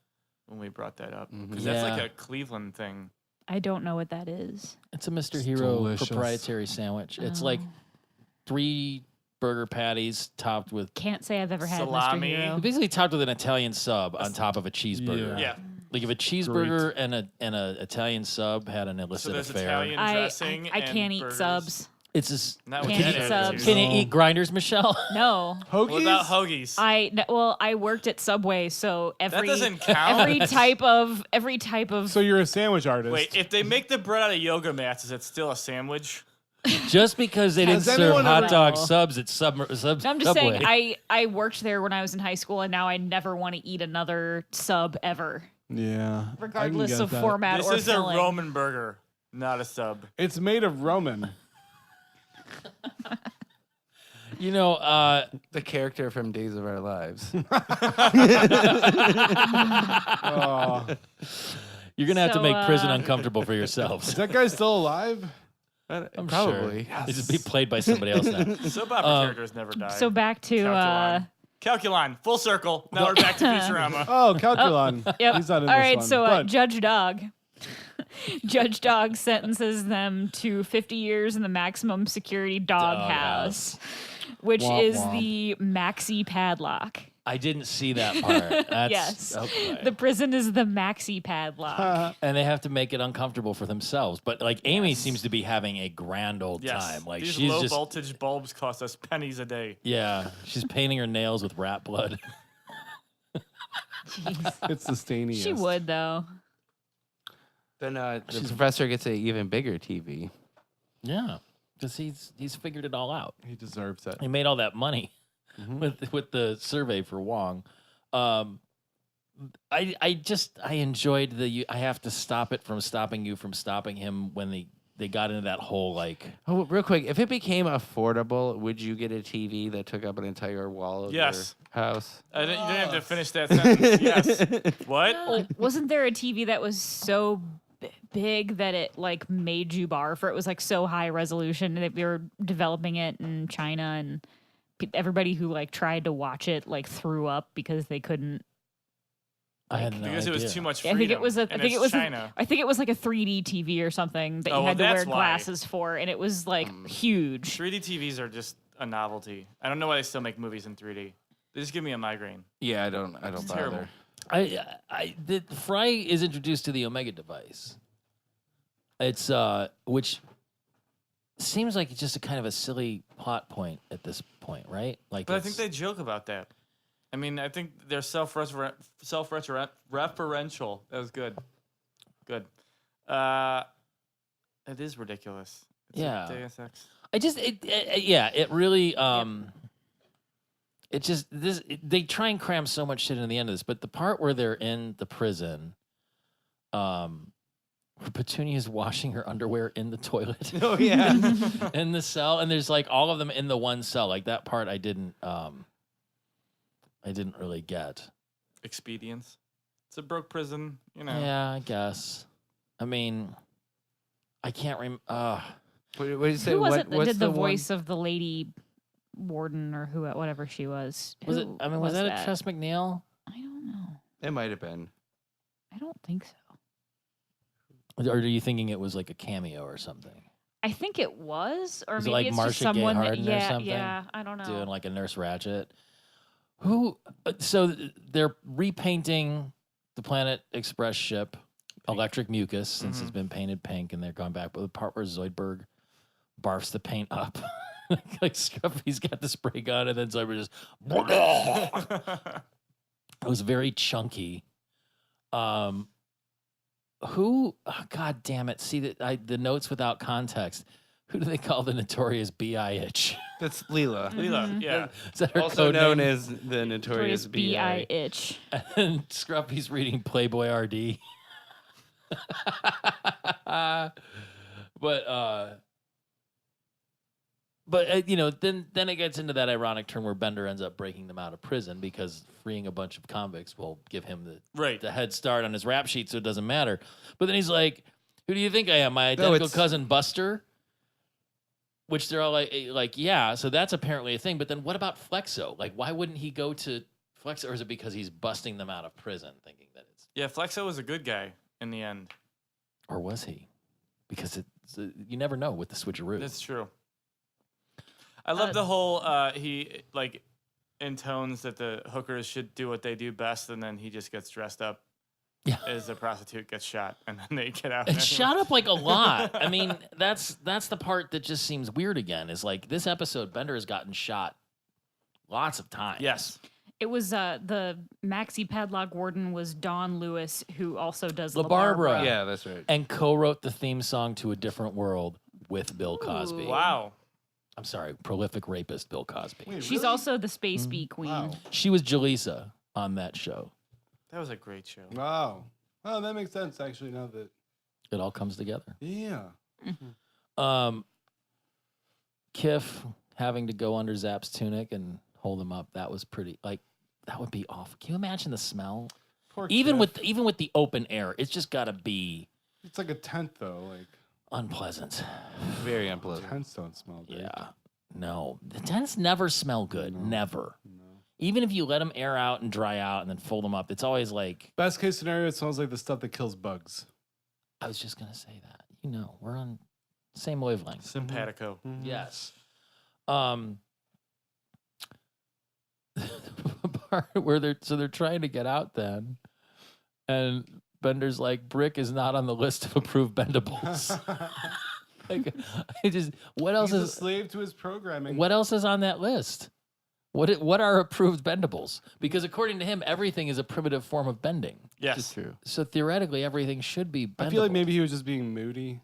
when we brought that up. Mhm. Because that's like Yeah. a Cleveland thing. I don't know what that is. It's a Mr. It's Hero delicious. proprietary sandwich. It's like Oh. 3 burger patties topped with Can't say I've ever had Salami. Mr. Hero. basically topped with an Italian sub on top of a cheeseburger. Yeah. Like if a cheeseburger and a Italian sub had an So illicit there's affair. Italian I dressing. I and can't eat burgers. subs. It's just. Not with Candy that subs. attitude. Can you eat grinders, Michelle? No. Hoagies? What about hoagies? I worked at Subway, so every doesn't count. every type of So you're a sandwich artist. Wait, if they make the bread out of yoga mats, is it still a sandwich? Just because they didn't Has serve anyone hot ever- dog No. subs at Subway. I'm just saying I worked there when I was in high school, and now I never want to eat another sub ever, yeah. I can regardless get of that. format This or is filling. a Roman burger, not a sub. It's made of Roman. You know, The character from Days of Our Lives. Oh. you're gonna have to So, make prison uncomfortable for yourselves. Is that guy still alive? I'm Probably. Sure. It's just be played by somebody else now. Soap opera characters never die. So back to Calculon, full circle. Now we're back to Futurama. Oh, Calculon. yep. He's not in All this right, one. so but Judge Dog. Judge Dog sentences them to 50 years in the maximum security doghouse, which Womp is womp. the maxi padlock. I didn't see that part. That's, Yes. okay. The prison is the maxi padlock. And they have to make it uncomfortable for themselves. But like Amy seems to be having a grand old Yes. time. Like These she's low just voltage bulbs cost us pennies a day. yeah, she's painting her nails with rat blood. Jeez. it's the stainiest. She would, though. Then the professor gets an even bigger TV. Yeah, because he's figured it all out. He deserves it. He made all that money with the survey for Wong. I enjoyed I have to stop it from stopping you from stopping him when they got into that whole like Oh, real quick, if it became affordable, would you get a TV that took up an entire wall of Yes. your house? You didn't have to finish that sentence. Yes. What? Oh, wasn't there a TV that was so big that it like made you barf, or it was like so high resolution that they were developing it in China, and everybody who like tried to watch it like threw up because they couldn't. I had no Because it was idea. too much I freedom. think it was a. I and think it's it was. China. I think it was like a 3D TV or something that Oh, you had well, to wear that's why. glasses for, and it was like huge. 3D TVs are just a novelty. I don't know why they still make movies in 3D. They just give me a migraine. Yeah, I don't It's bother. terrible. The Fry is introduced to the Omega device. It's which seems like it's just a kind of a silly plot point at this point, right? Like, But I think they joke about that. I mean, I think they're self-referential. That was good. Good. It is ridiculous. It's Yeah. a Deus Ex. it really it just they try and cram so much shit in the end of this, but the part where they're in the prison, where Petunia's washing her underwear in the toilet. Oh yeah. In the cell, and there's like all of them in the one cell. Like that part I didn't really get. Expedience. It's a broke prison, you know. Yeah, I guess. I mean, I can't remember. What did you say? Who was it that what's did the one- voice of the lady warden or whatever she was? Was it? Who I mean, was that a Tress McNeil? I don't know. It might have been. I don't think so. Or are you thinking it was like a cameo or something? I think it was, or Was it maybe like it's Marcia just Gay someone that, Harden or yeah, something? yeah, I don't know. Doing like a Nurse Ratched. Who? So they're repainting the Planet Express ship, Electric Mucus, since it's been painted pink, and they're going back. But the part where Zoidberg barfs the paint up, like Scruffy's got the spray gun, and then Zoidberg just. It was very chunky. Who? Oh, God damn it! See the notes without context. Who do they call the notorious B.I.H.? That's Leela. Leela, yeah. Is that her Also code known name? as the notorious Notorious B.I. B.I. itch. And Scruffy's reading Playboy RD. But you know, then it gets into that ironic turn where Bender ends up breaking them out of prison because freeing a bunch of convicts will give him Right. the head start on his rap sheet, so it doesn't matter. But then he's like, "Who do you think I am? My identical it's- cousin Buster?" Which they're all like, yeah. So that's apparently a thing. But then what about Flexo? Like, why wouldn't he go to Flexo, or is it because he's busting them out of prison, thinking that it's, Yeah, Flexo was a good guy in the end. or was he? Because you never know with the switcheroo. That's true. I love the whole he like intones that the hookers should do what they do best, and then he just gets dressed up Yeah. as a prostitute gets shot, and then they get out. It shot up like a lot. I mean, that's the part that just seems weird again. Is like this episode, Bender has gotten shot lots of times. Yes. It was the Maxi Padlock Warden was Dawn Lewis, who also does La La Barbara. Barbara. Yeah, that's right. And co-wrote the theme song to A Different World with Bill Cosby. Wow. I'm sorry, prolific rapist Bill Cosby. Wait, She's really? also the Space Bee Queen. Wow. She was Jaleesa on that show. That was a great show. Wow. Oh, that makes sense actually. Now that It all comes together. yeah. Kiff having to go under Zap's tunic and hold him up, that was pretty, like, that would be awful. Can you imagine the smell? Poor Even Kiff. with the open air, it's just got to be It's like a tent though. Like unpleasant. Very unpleasant. tents don't smell good. Yeah. No, the tents never smell good. Never. Even if you let them air out and dry out and then fold them up, it's always like, Best case scenario, it smells like the stuff that kills bugs. I was just going to say that. You know, we're on same wavelength. Simpatico. Yes. The part where they're trying to get out then, and Bender's like, Brick is not on the list of approved bendables. Like, what else He's a is slave to his programming. what else is on that list? What are approved bendables? Because according to him, everything is a primitive form of bending. Yes. True. So theoretically, everything should be bendable. I feel like maybe he was just being moody.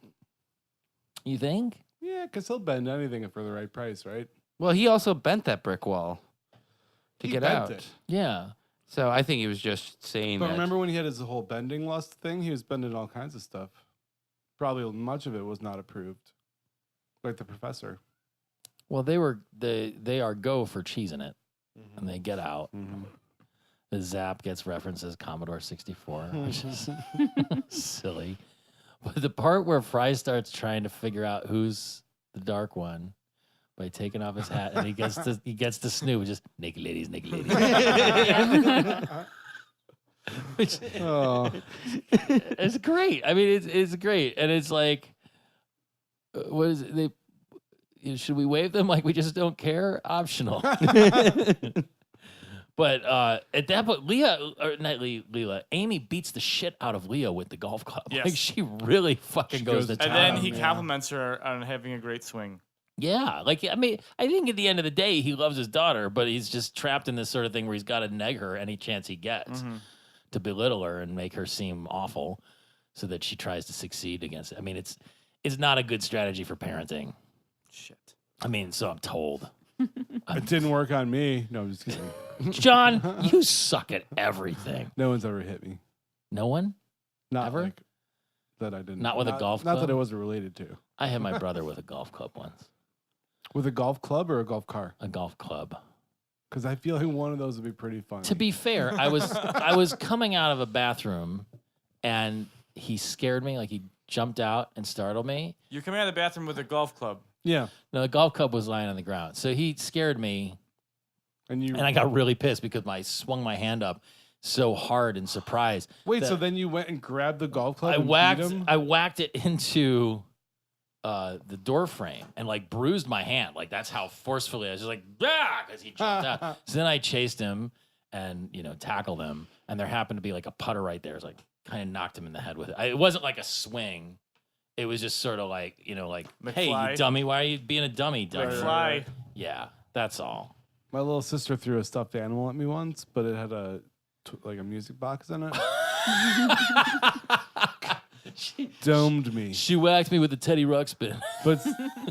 You think? Yeah, because he'll bend anything for the right price, right? Well, he also bent that brick wall to He get bent out. it. Yeah. So I think he was just saying But that. remember when he had his whole bending lust thing? He was bending all kinds of stuff. Probably much of it was not approved, like the professor. Well, they are go for cheesing it, and they get out. The Zap gets references Commodore 64, which is silly. But the part where Fry starts trying to figure out who's the dark one by taking off his hat, and he gets to Snoop, just naked ladies, naked ladies. Which Oh, it's great. I mean, it's great, and it's like, what is it? Should we wave them like we just don't care? Optional. But at that point, Leela, Amy beats the shit out of Leo with the golf club. Yes. Like she really fucking She goes goes to to And town. then he yeah. compliments her on having a great swing. Yeah, like I mean, I think at the end of the day, he loves his daughter, but he's just trapped in this sort of thing where he's got to neg her any chance he gets to belittle her and make her seem awful, so that she tries to succeed against it. I mean, it's not a good strategy for parenting. Shit. I mean, so I'm told. it didn't work on me. No, I'm just kidding. John, you suck at everything. No one's ever hit me. No one? Not Ever? like that. I didn't. Not with a golf Not club? that it wasn't related to. I hit my brother with a golf club once. With a golf club or a golf car? A golf club. Because I feel like one of those would be pretty funny. To be fair, I was coming out of a bathroom and he scared me, like he jumped out and startled me. You're coming out of the bathroom with a golf club. Yeah, No, the golf club was lying on the ground. So he scared me and I got really pissed because I swung my hand up so hard in surprise. wait. that So then you went and grabbed the golf club. I and beat whacked him? I whacked it into the door frame and like bruised my hand. Like that's how forcefully I was just like, ah, because he jumped out. So then I chased him and tackled him, and there happened to be like a putter right there. It's like kind of knocked him in the head with it. It wasn't like a swing. It was just sort of like, hey, McFly. you dummy, why are you being a dummy? Dummy? McFly. Yeah, that's all. My little sister threw a stuffed animal at me once, but it had a music box in it. Domed me. She whacked me with the Teddy Ruxpin. But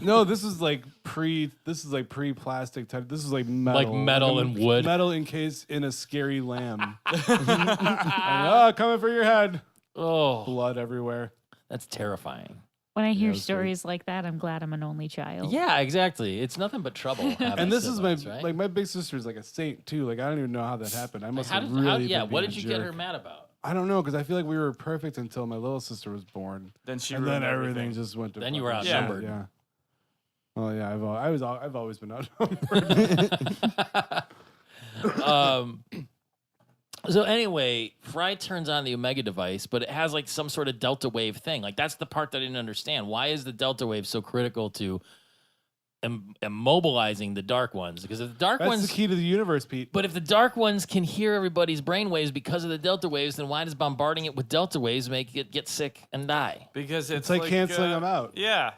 no, this is like pre-plastic type. This is like metal. Like metal and wood. Metal encased in a scary lamb. And, coming for your head. Oh, Blood everywhere. that's terrifying. When I hear it was stories like that, I'm glad I'm an only child. Yeah, exactly. It's nothing but trouble. having And this siblings, is my right? my big sister is like a saint too. Like I don't even know how that happened. I must How have did, really yeah, been what being did a you get her jerk. mad about? I don't know because I feel like we were perfect until my little sister was born, Then she and then ruined everything just went to. Then you were fucking outnumbered. shit, Yeah. Well, yeah, I've always been outnumbered. So anyway, Fry turns on the Omega device, but it has like some sort of delta wave thing. Like that's the part that I didn't understand. Why is the delta wave so critical to immobilizing the dark ones, because if the dark That's ones the key to the universe, Pete. But if the dark ones can hear everybody's brainwaves because of the delta waves, then why does bombarding it with delta waves make it get sick and die? Because it's like canceling them out. Yeah.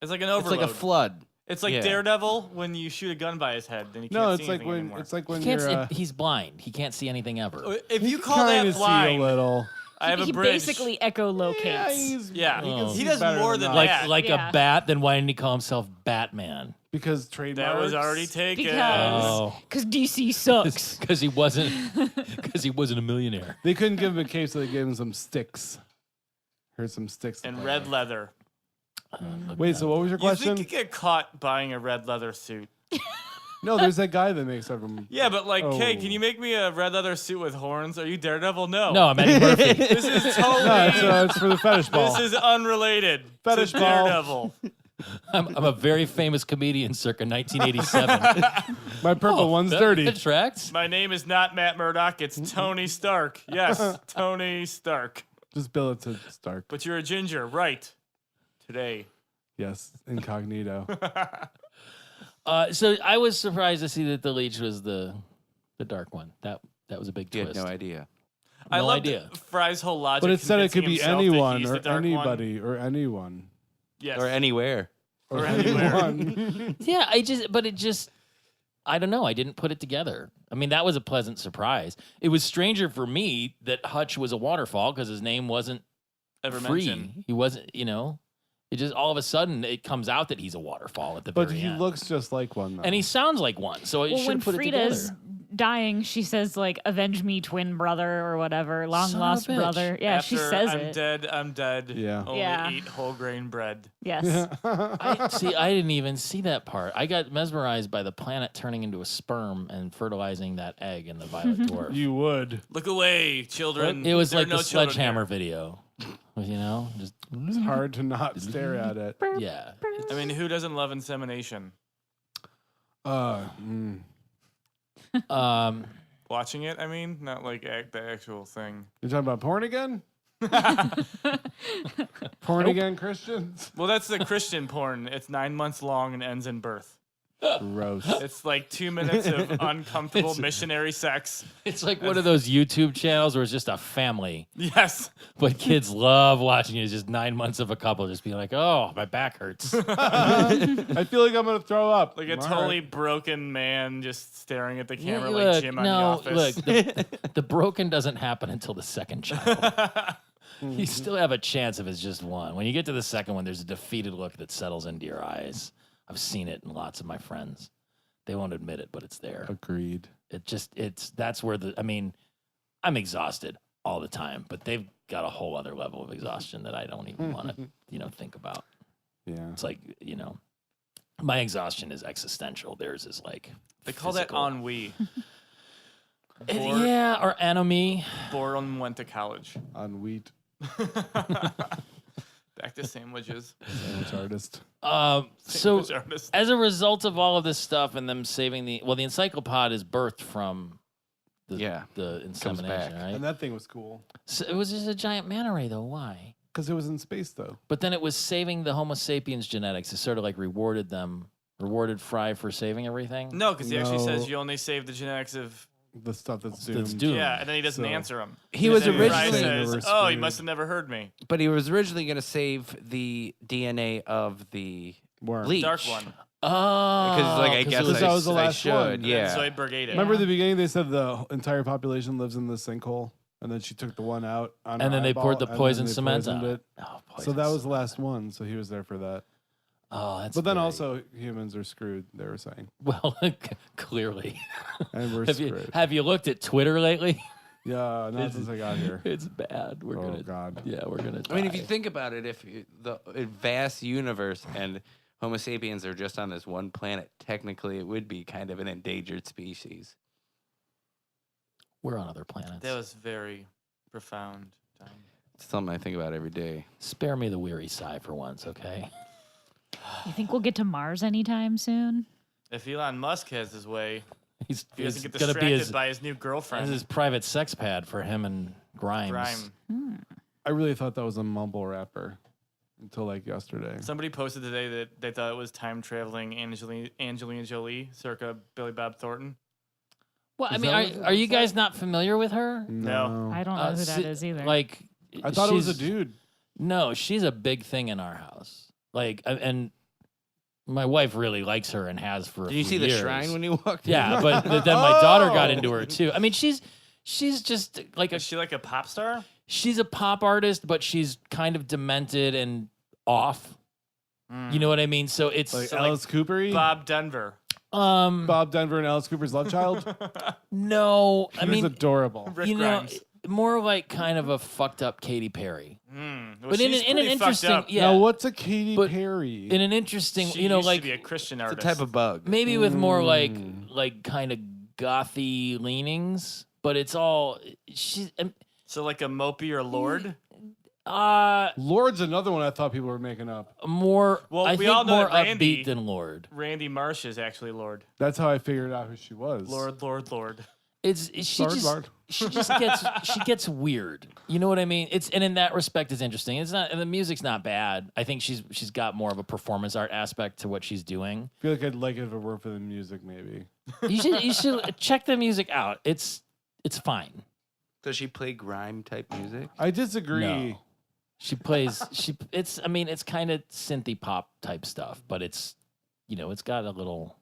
It's like an It's overload. like a flood. It's like Yeah. Daredevil when you shoot a gun by his head, then he can't No, see it's like anything when anymore. it's like when He can't you're he's blind. He can't see anything ever. If you call trying that to see a blind, little. I have He a bridge. basically echolocates. Yeah. he, can Oh. see He does better more than than us. that. Like Yeah. a bat, then why didn't he call himself Batman? Because trademarks. That was already taken. Because DC sucks. Because he wasn't a millionaire. They couldn't give him a cape, so they gave him some sticks. Here's some sticks. to And play red with. leather. Wait, so what was your You question? think you get caught buying a red leather suit? No, there's that guy that makes them. Yeah, but like, hey, Oh. can you make me a red leather suit with horns? Are you Daredevil? No. No, I'm Eddie Murphy. This is totally. No, it's for the fetish ball. This is unrelated. Fetish to ball. Daredevil. I'm a very famous comedian circa 1987. My purple one's that dirty. Attracts. My name is not Matt Murdock. It's Tony Stark. Yes, Tony Stark. Just bill it to Stark. But you're a ginger, right? Today. Yes, incognito. So I was surprised to see that the leech was the dark one. That was a big You had twist. no idea. I No love idea. Fry's whole logic. But it said it could be convincing himself that anyone he's or the dark one. anybody or anyone. Yes. Or anywhere. Or anywhere. anyone. Yeah, I don't know. I didn't put it together. I mean, that was a pleasant surprise. It was stranger for me that Hutch was a waterfall because his name wasn't Ever free. mentioned. He wasn't, it just all of a sudden it comes out that he's a waterfall at the But very he end. looks just like one, though. And he sounds like one, so it Well, should when have put it Frida's together. dying, she says like, "Avenge me, twin brother," or whatever, long Son of a lost bitch. brother. Yeah, she After says I'm it. dead, I'm dead. Yeah. Only Yeah. eat whole grain bread. Yes. I didn't even see that part. I got mesmerized by the planet turning into a sperm and fertilizing that egg in the violet dwarf. You would. Look away, children. It was There are like no the children sledgehammer here. video. Just It's hard to not stare at it. yeah. I mean, who doesn't love insemination? Watching it, I mean, not like the actual thing. You're talking about porn again? Porn again, Christians? Well, that's the Christian porn. It's 9 months long and ends in birth. Gross. It's like 2 minutes of uncomfortable missionary sex. It's like one of those YouTube channels where it's just a family, Yes. but kids love watching it. It's just 9 months of a couple just being like, "Oh, my back hurts." I feel like I'm going to throw up. Like a All right. totally broken man just staring at the camera like Look, Jim on The Office. the broken doesn't happen until the second child. You still have a chance if it's just one. When you get to the second one, there's a defeated look that settles into your eyes. I've seen it in lots of my friends. They won't admit it, but it's there. Agreed. That's where I'm exhausted all the time, but they've got a whole other level of exhaustion that I don't even want to, think about. Yeah. It's like, my exhaustion is existential. Theirs is like They call that physical. ennui. Yeah, or enemy. Borum went to college. On wheat. Back to sandwiches. Sandwich artist. So Sandwich artist. as a result of all of this stuff and them saving the encyclopod is birthed from the back. insemination, right? And that thing was cool. So it was just a giant manta ray, though. Why? Because it was in space, though. But then it was saving the Homo sapiens genetics. It sort of like rewarded Fry for saving everything. No, because he actually says No. you only save the genetics of. The stuff that's doomed. That's doomed. Yeah, and then he doesn't So- answer him. He was And then Fry originally, They were says, "Oh, you screwed. must have never heard me." but he was originally going to save the DNA of the Worm. leech. Dark one. Oh, Because like I guess was- that was the I last should. one. And Yeah. then Zoid Brigade. Remember at the beginning they said the entire population lives in the sinkhole? And then she took the one out on and her then they poured the eyeball, and poison then they cement poisoned on it. it. Oh, So that was the poison last one. So he was there for that. Oh, that's. But then very- also humans are screwed, they were saying. well, clearly. And we're have screwed. have you looked at Twitter lately? Yeah, not since I got here. It's bad. We're Oh, gonna. God. Yeah, we're gonna. I mean, if you die. think about it, if the vast universe and Homo sapiens are just on this one planet, technically it would be kind of an endangered species. we're on other planets. That was very profound. Time. It's something I think about every day. Spare me the weary sigh for once, okay? You think we'll get to Mars anytime soon? If Elon Musk has his way, He's if he doesn't get gonna be distracted by his new girlfriend, his private sex pad for him and Grimes. Grime. I really thought that was a mumble rapper. until like yesterday. Somebody posted today that they thought it was time traveling Angelina Jolie, circa Billy Bob Thornton. Well, I Is mean, that what it are you looks guys like? not familiar with her? No. I don't know who that is either. Like, I thought it was a she's- dude. No, she's a big thing in our house. Like, and my wife really likes her and has for. Did you see the years. shrine when you walked in? Yeah, but then my daughter got into her too. I mean, she's just like Is she like a pop star? she's a pop artist, but she's kind of demented and off. You know what I mean? So it's Like So, like, Alice Cooper. Bob Denver. Bob Denver and Alice Cooper's love child. no, I He was mean, adorable. Rick you know, Grimes. more like kind of a fucked up Katy Perry. Well, But in she's an pretty fucked interesting, up. yeah, Now, what's a Katy But Perry? in an interesting, She you know, used like to be a Christian It's a artist. type of bug. maybe with more like kind of gothy leanings, but it's all she's So like a Mopey or Lord. Lord's another one I thought people were making up. more. Well, I we think all know more that Randy- upbeat than Lord. Randy Marsh is actually Lord. That's how I figured out who she was. Lord. She Lord. she gets weird. You know what I mean? And in that respect, it's interesting. It's not, and the music's not bad. I think she's got more of a performance art aspect to what she's doing. I feel like I'd like it if it weren't for the music, maybe. You should check the music out. It's fine. Does she play grime type music? I disagree. No. She plays it's kind of synthy pop type stuff, but it's it's got a little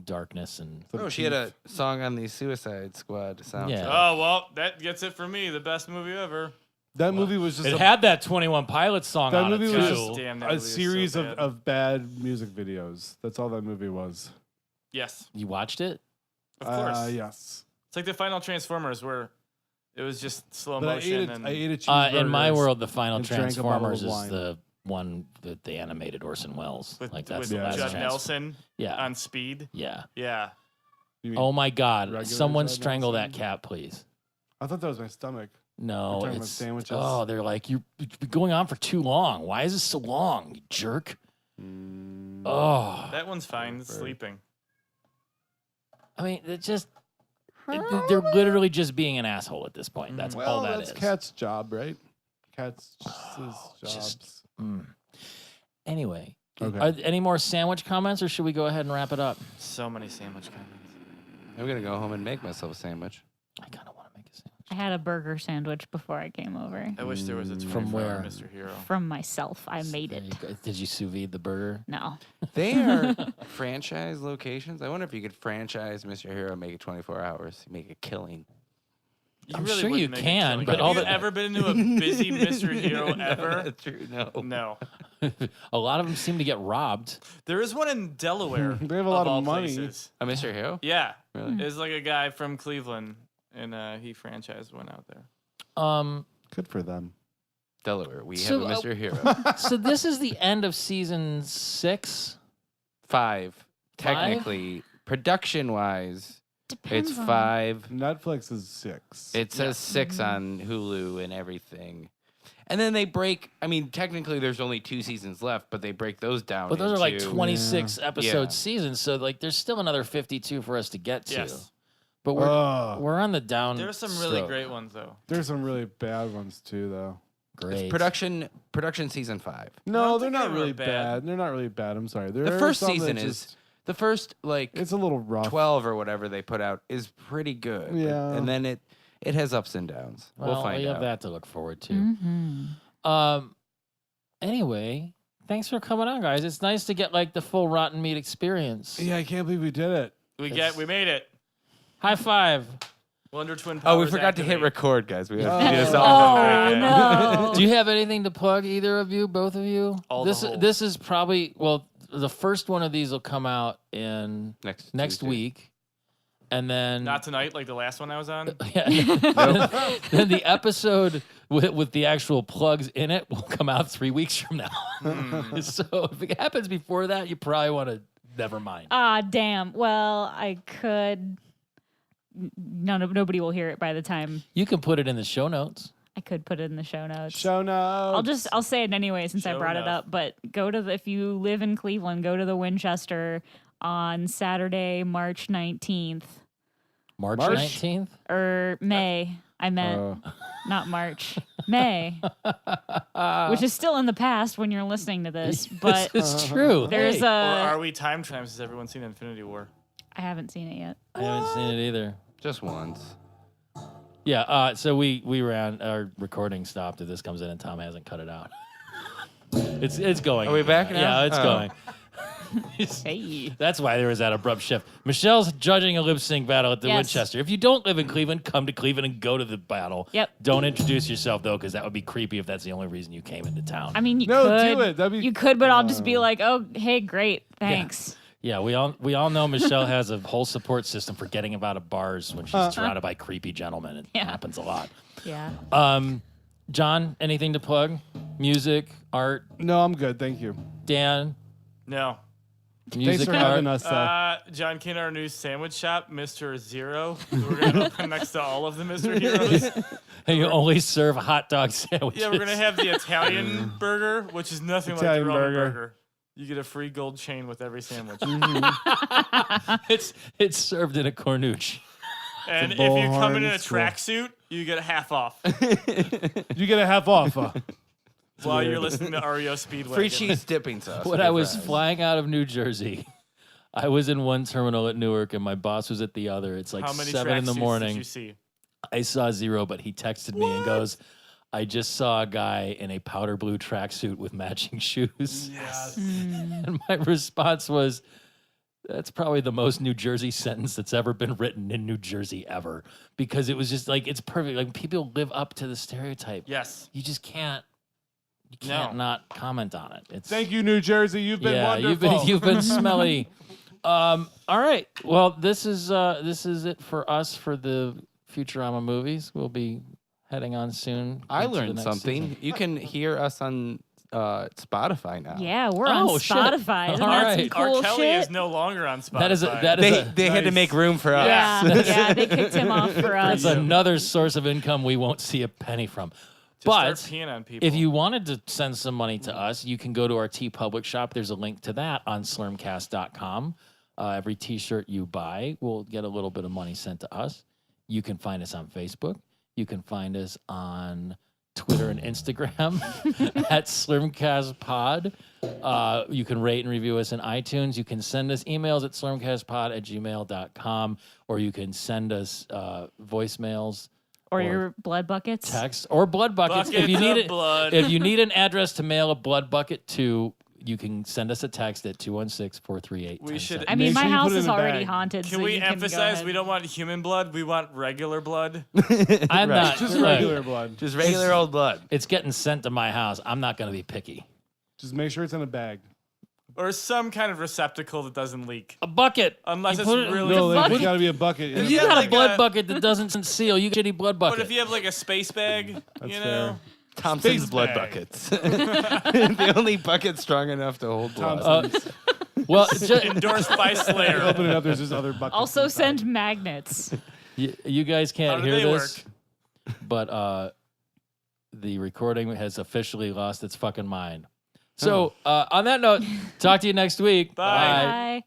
darkness and Some Oh, she had teeth. a song on the Suicide Squad soundtrack. Yeah. Oh well, that gets it for me. The best movie ever. That movie was just it a, had that 21 Pilots song that on movie it was too. just Damn, that a movie is so series bad. of bad music videos. That's all that movie was. Yes, You watched it? of course. Yes. It's like the final Transformers where it was just slow But I motion ate and a cheeseburger. In my world, the final and drank a bottle of Transformers is wine. the one that they animated Orson Welles. with, Like that's with the Yeah, last Judd Trans- Nelson Yeah, on Speed. yeah. Yeah. You mean- Oh my God! regular Someone Judd strangle that Nelson? cat, please. I thought that was my stomach. No, We're talking about it's sandwiches? oh, they're like you've been going on for too long. Why is this so long, you jerk? Oh, That one's fine. It's sleeping. I mean, they're literally just being an asshole at this point. That's all Well, that that's is. Cat's job, right? Cat's his jobs. just- Anyway, Okay. are there any more sandwich comments, or should we go ahead and wrap it up? So many sandwich comments. I'm gonna go home and make myself a sandwich. I kind of want to make a sandwich. I had a burger sandwich before I came over. I wish there was a 24 From where? hour Mr. Hero. From myself. I made There it. you go. Did you sous vide the burger? No. They are franchise locations. I wonder if you could franchise Mr. Hero, make it 24 hours, make a killing. You I'm really sure wouldn't you make a can, killing. but have all you the- ever been into a busy Mr. Hero ever? That's true. No. No. A lot of them seem to get robbed. There is one in Delaware. They have a lot of all money. places. A Mr. Hero? Yeah. Really? There's like a guy from Cleveland, and he franchised one out there. Good for them. Delaware. We So, have a Mr. Hero. So this is the end of season 6. 5. Technically, production wise, Depends it's on- 5. Netflix is 6. It says 6 on Hulu and everything. And then they break. I mean, technically, there's only 2 seasons left, but they break those down. But those are like into- 26 episode Yeah. seasons, so like there's still another 52 for us to get to. Yes. But we're on the down. There's some really stroke. great ones, though. There's some really bad ones too, though. Great. Production season 5. No, don't they're think not they were really bad. bad. They're not really bad. I'm sorry. There The are first some that season is just- the first like It's a little rough. 12 or whatever they put out is pretty good. Yeah. And then it has ups and downs. Well, we'll find we have out. that to look forward to. Mm-hmm. Anyway, thanks for coming on, guys. It's nice to get like the full rotten meat experience. Yeah, I can't believe we did it. We made it. High five. Wonder Twin Oh, we Powers forgot to hit activate. record, guys. We have Oh. to do this all over Oh, again. no. Do you have anything to plug, either of you, both of you? All the this holes. this is probably the first one of these will come out in Next next Tuesday. week, and then Not tonight, like the last one I was on. then the episode with the actual plugs in it will come out 3 weeks from now. Hmm. So if it happens before that, you probably want to never mind. Ah, damn. Well, I could. Nobody will hear it by the time You can put it in the show notes. I could put it in the show notes. Show notes. I'll say it anyway since I Show brought it enough. up. But if you live in Cleveland, go to the Winchester on Saturday, March 19th March March? 19th. or May. I meant not March, May, which is still in the past when you're listening to this. But It's true. there's Hey, Or a. are we time traps? Has everyone seen Infinity War? I haven't seen it yet. I haven't seen it either. Just once. Yeah, so we ran, our recording stopped if this comes in and Tom hasn't cut it out. It's going. Are we back now? Yeah, it's Oh. going. Hey. That's why there was that abrupt shift. Michelle's judging a lip sync battle at the Yes. Winchester. If you don't live in Cleveland, come to Cleveland and go to the battle. Yep. Don't introduce yourself though, because that would be creepy if that's the only reason you came into town. I mean, you No, could. do it. That'd be- You could, but I'll just be like, oh, hey, great. Thanks. Yeah, we all know Michelle has a whole support system for getting him out of bars when she's surrounded by creepy gentlemen. It Yeah. happens a lot. Yeah. John, anything to plug? Music, art, No, I'm good. Thank you. Dan, No. Thanks music, for art. having us. John King, our new sandwich shop, Mr. Zero. We're going to open next to all of the Mr. Heroes. And you only serve hot dog sandwiches. Yeah, we're going to have the Italian burger, which is nothing Italian like the Roman burger. burger. You get a free gold chain with every sandwich. It's served in a cornucci. And if bull you come in a horn tracksuit, you get a half off You get a half off. while you're listening to REO Speedway. Free cheese dipping sauce. When with I your was fries. flying out of New Jersey, I was in one terminal at Newark and my boss was at the other. It's like How many 7 in the tracksuits did morning. you see? I saw Zero, but he texted me and goes, I just saw a guy in a powder blue tracksuit with matching shoes. Yes. And my response was, that's probably the most New Jersey sentence that's ever been written in New Jersey ever. Because it was just like, it's perfect. Like people live up to the stereotype. Yes. You just can't No. not comment on it. It's Thank you, New Jersey. You've been wonderful. you've been smelly. All right. Well, this is it for us for the Futurama movies. We'll be heading on soon. I into the learned next something. season. You can hear us on Spotify now. Yeah, we're on Oh, shit. Spotify. Isn't All that right. some cool R. Kelly shit? is no longer on Spotify. That is They had to Nice. make room for us. Yeah, they kicked him off for us. that's another source of income we won't see a penny from. Just But start peeing on people. if you wanted to send some money to us, you can go to our TeePublic shop. There's a link to that on slurmcast.com. Every T-shirt you buy will get a little bit of money sent to us. You can find us on Facebook. You can find us on Twitter and Instagram at slurmcastpod. You can rate and review us in iTunes. You can send us emails at slurmcastpod@gmail.com, or you can send us voicemails, Or your blood buckets. text, or blood buckets. Buckets If you need of it, blood. if you need an address to mail a blood bucket to, you can send us a text at 216-438-1070. We should- I mean, Make my sure you house put it is in a already bag. haunted. Can so we you can go emphasize ahead. we don't want human blood? We want regular blood. I'm not. Just look, regular blood. Just regular old blood. It's getting sent to my house. I'm not going to be picky. Just make sure it's in a bag. Or some kind of receptacle that doesn't leak. A bucket. Unless You it's put it- really- No, bucket. there's got to be a bucket. If Yeah, you got like a blood a- bucket that doesn't seal, you get a shitty blood bucket. But if you have like a space bag, That's you know, fair. Thompson's Space blood bag. buckets. The only bucket strong enough to hold blood. Thompson's. well, endorsed by Slayer. Open it up. There's just other buckets. Also inside. send magnets. you guys How can't do hear they this, but the recording has officially lost its fucking mind. So on that note, talk to you next week. Bye. Bye.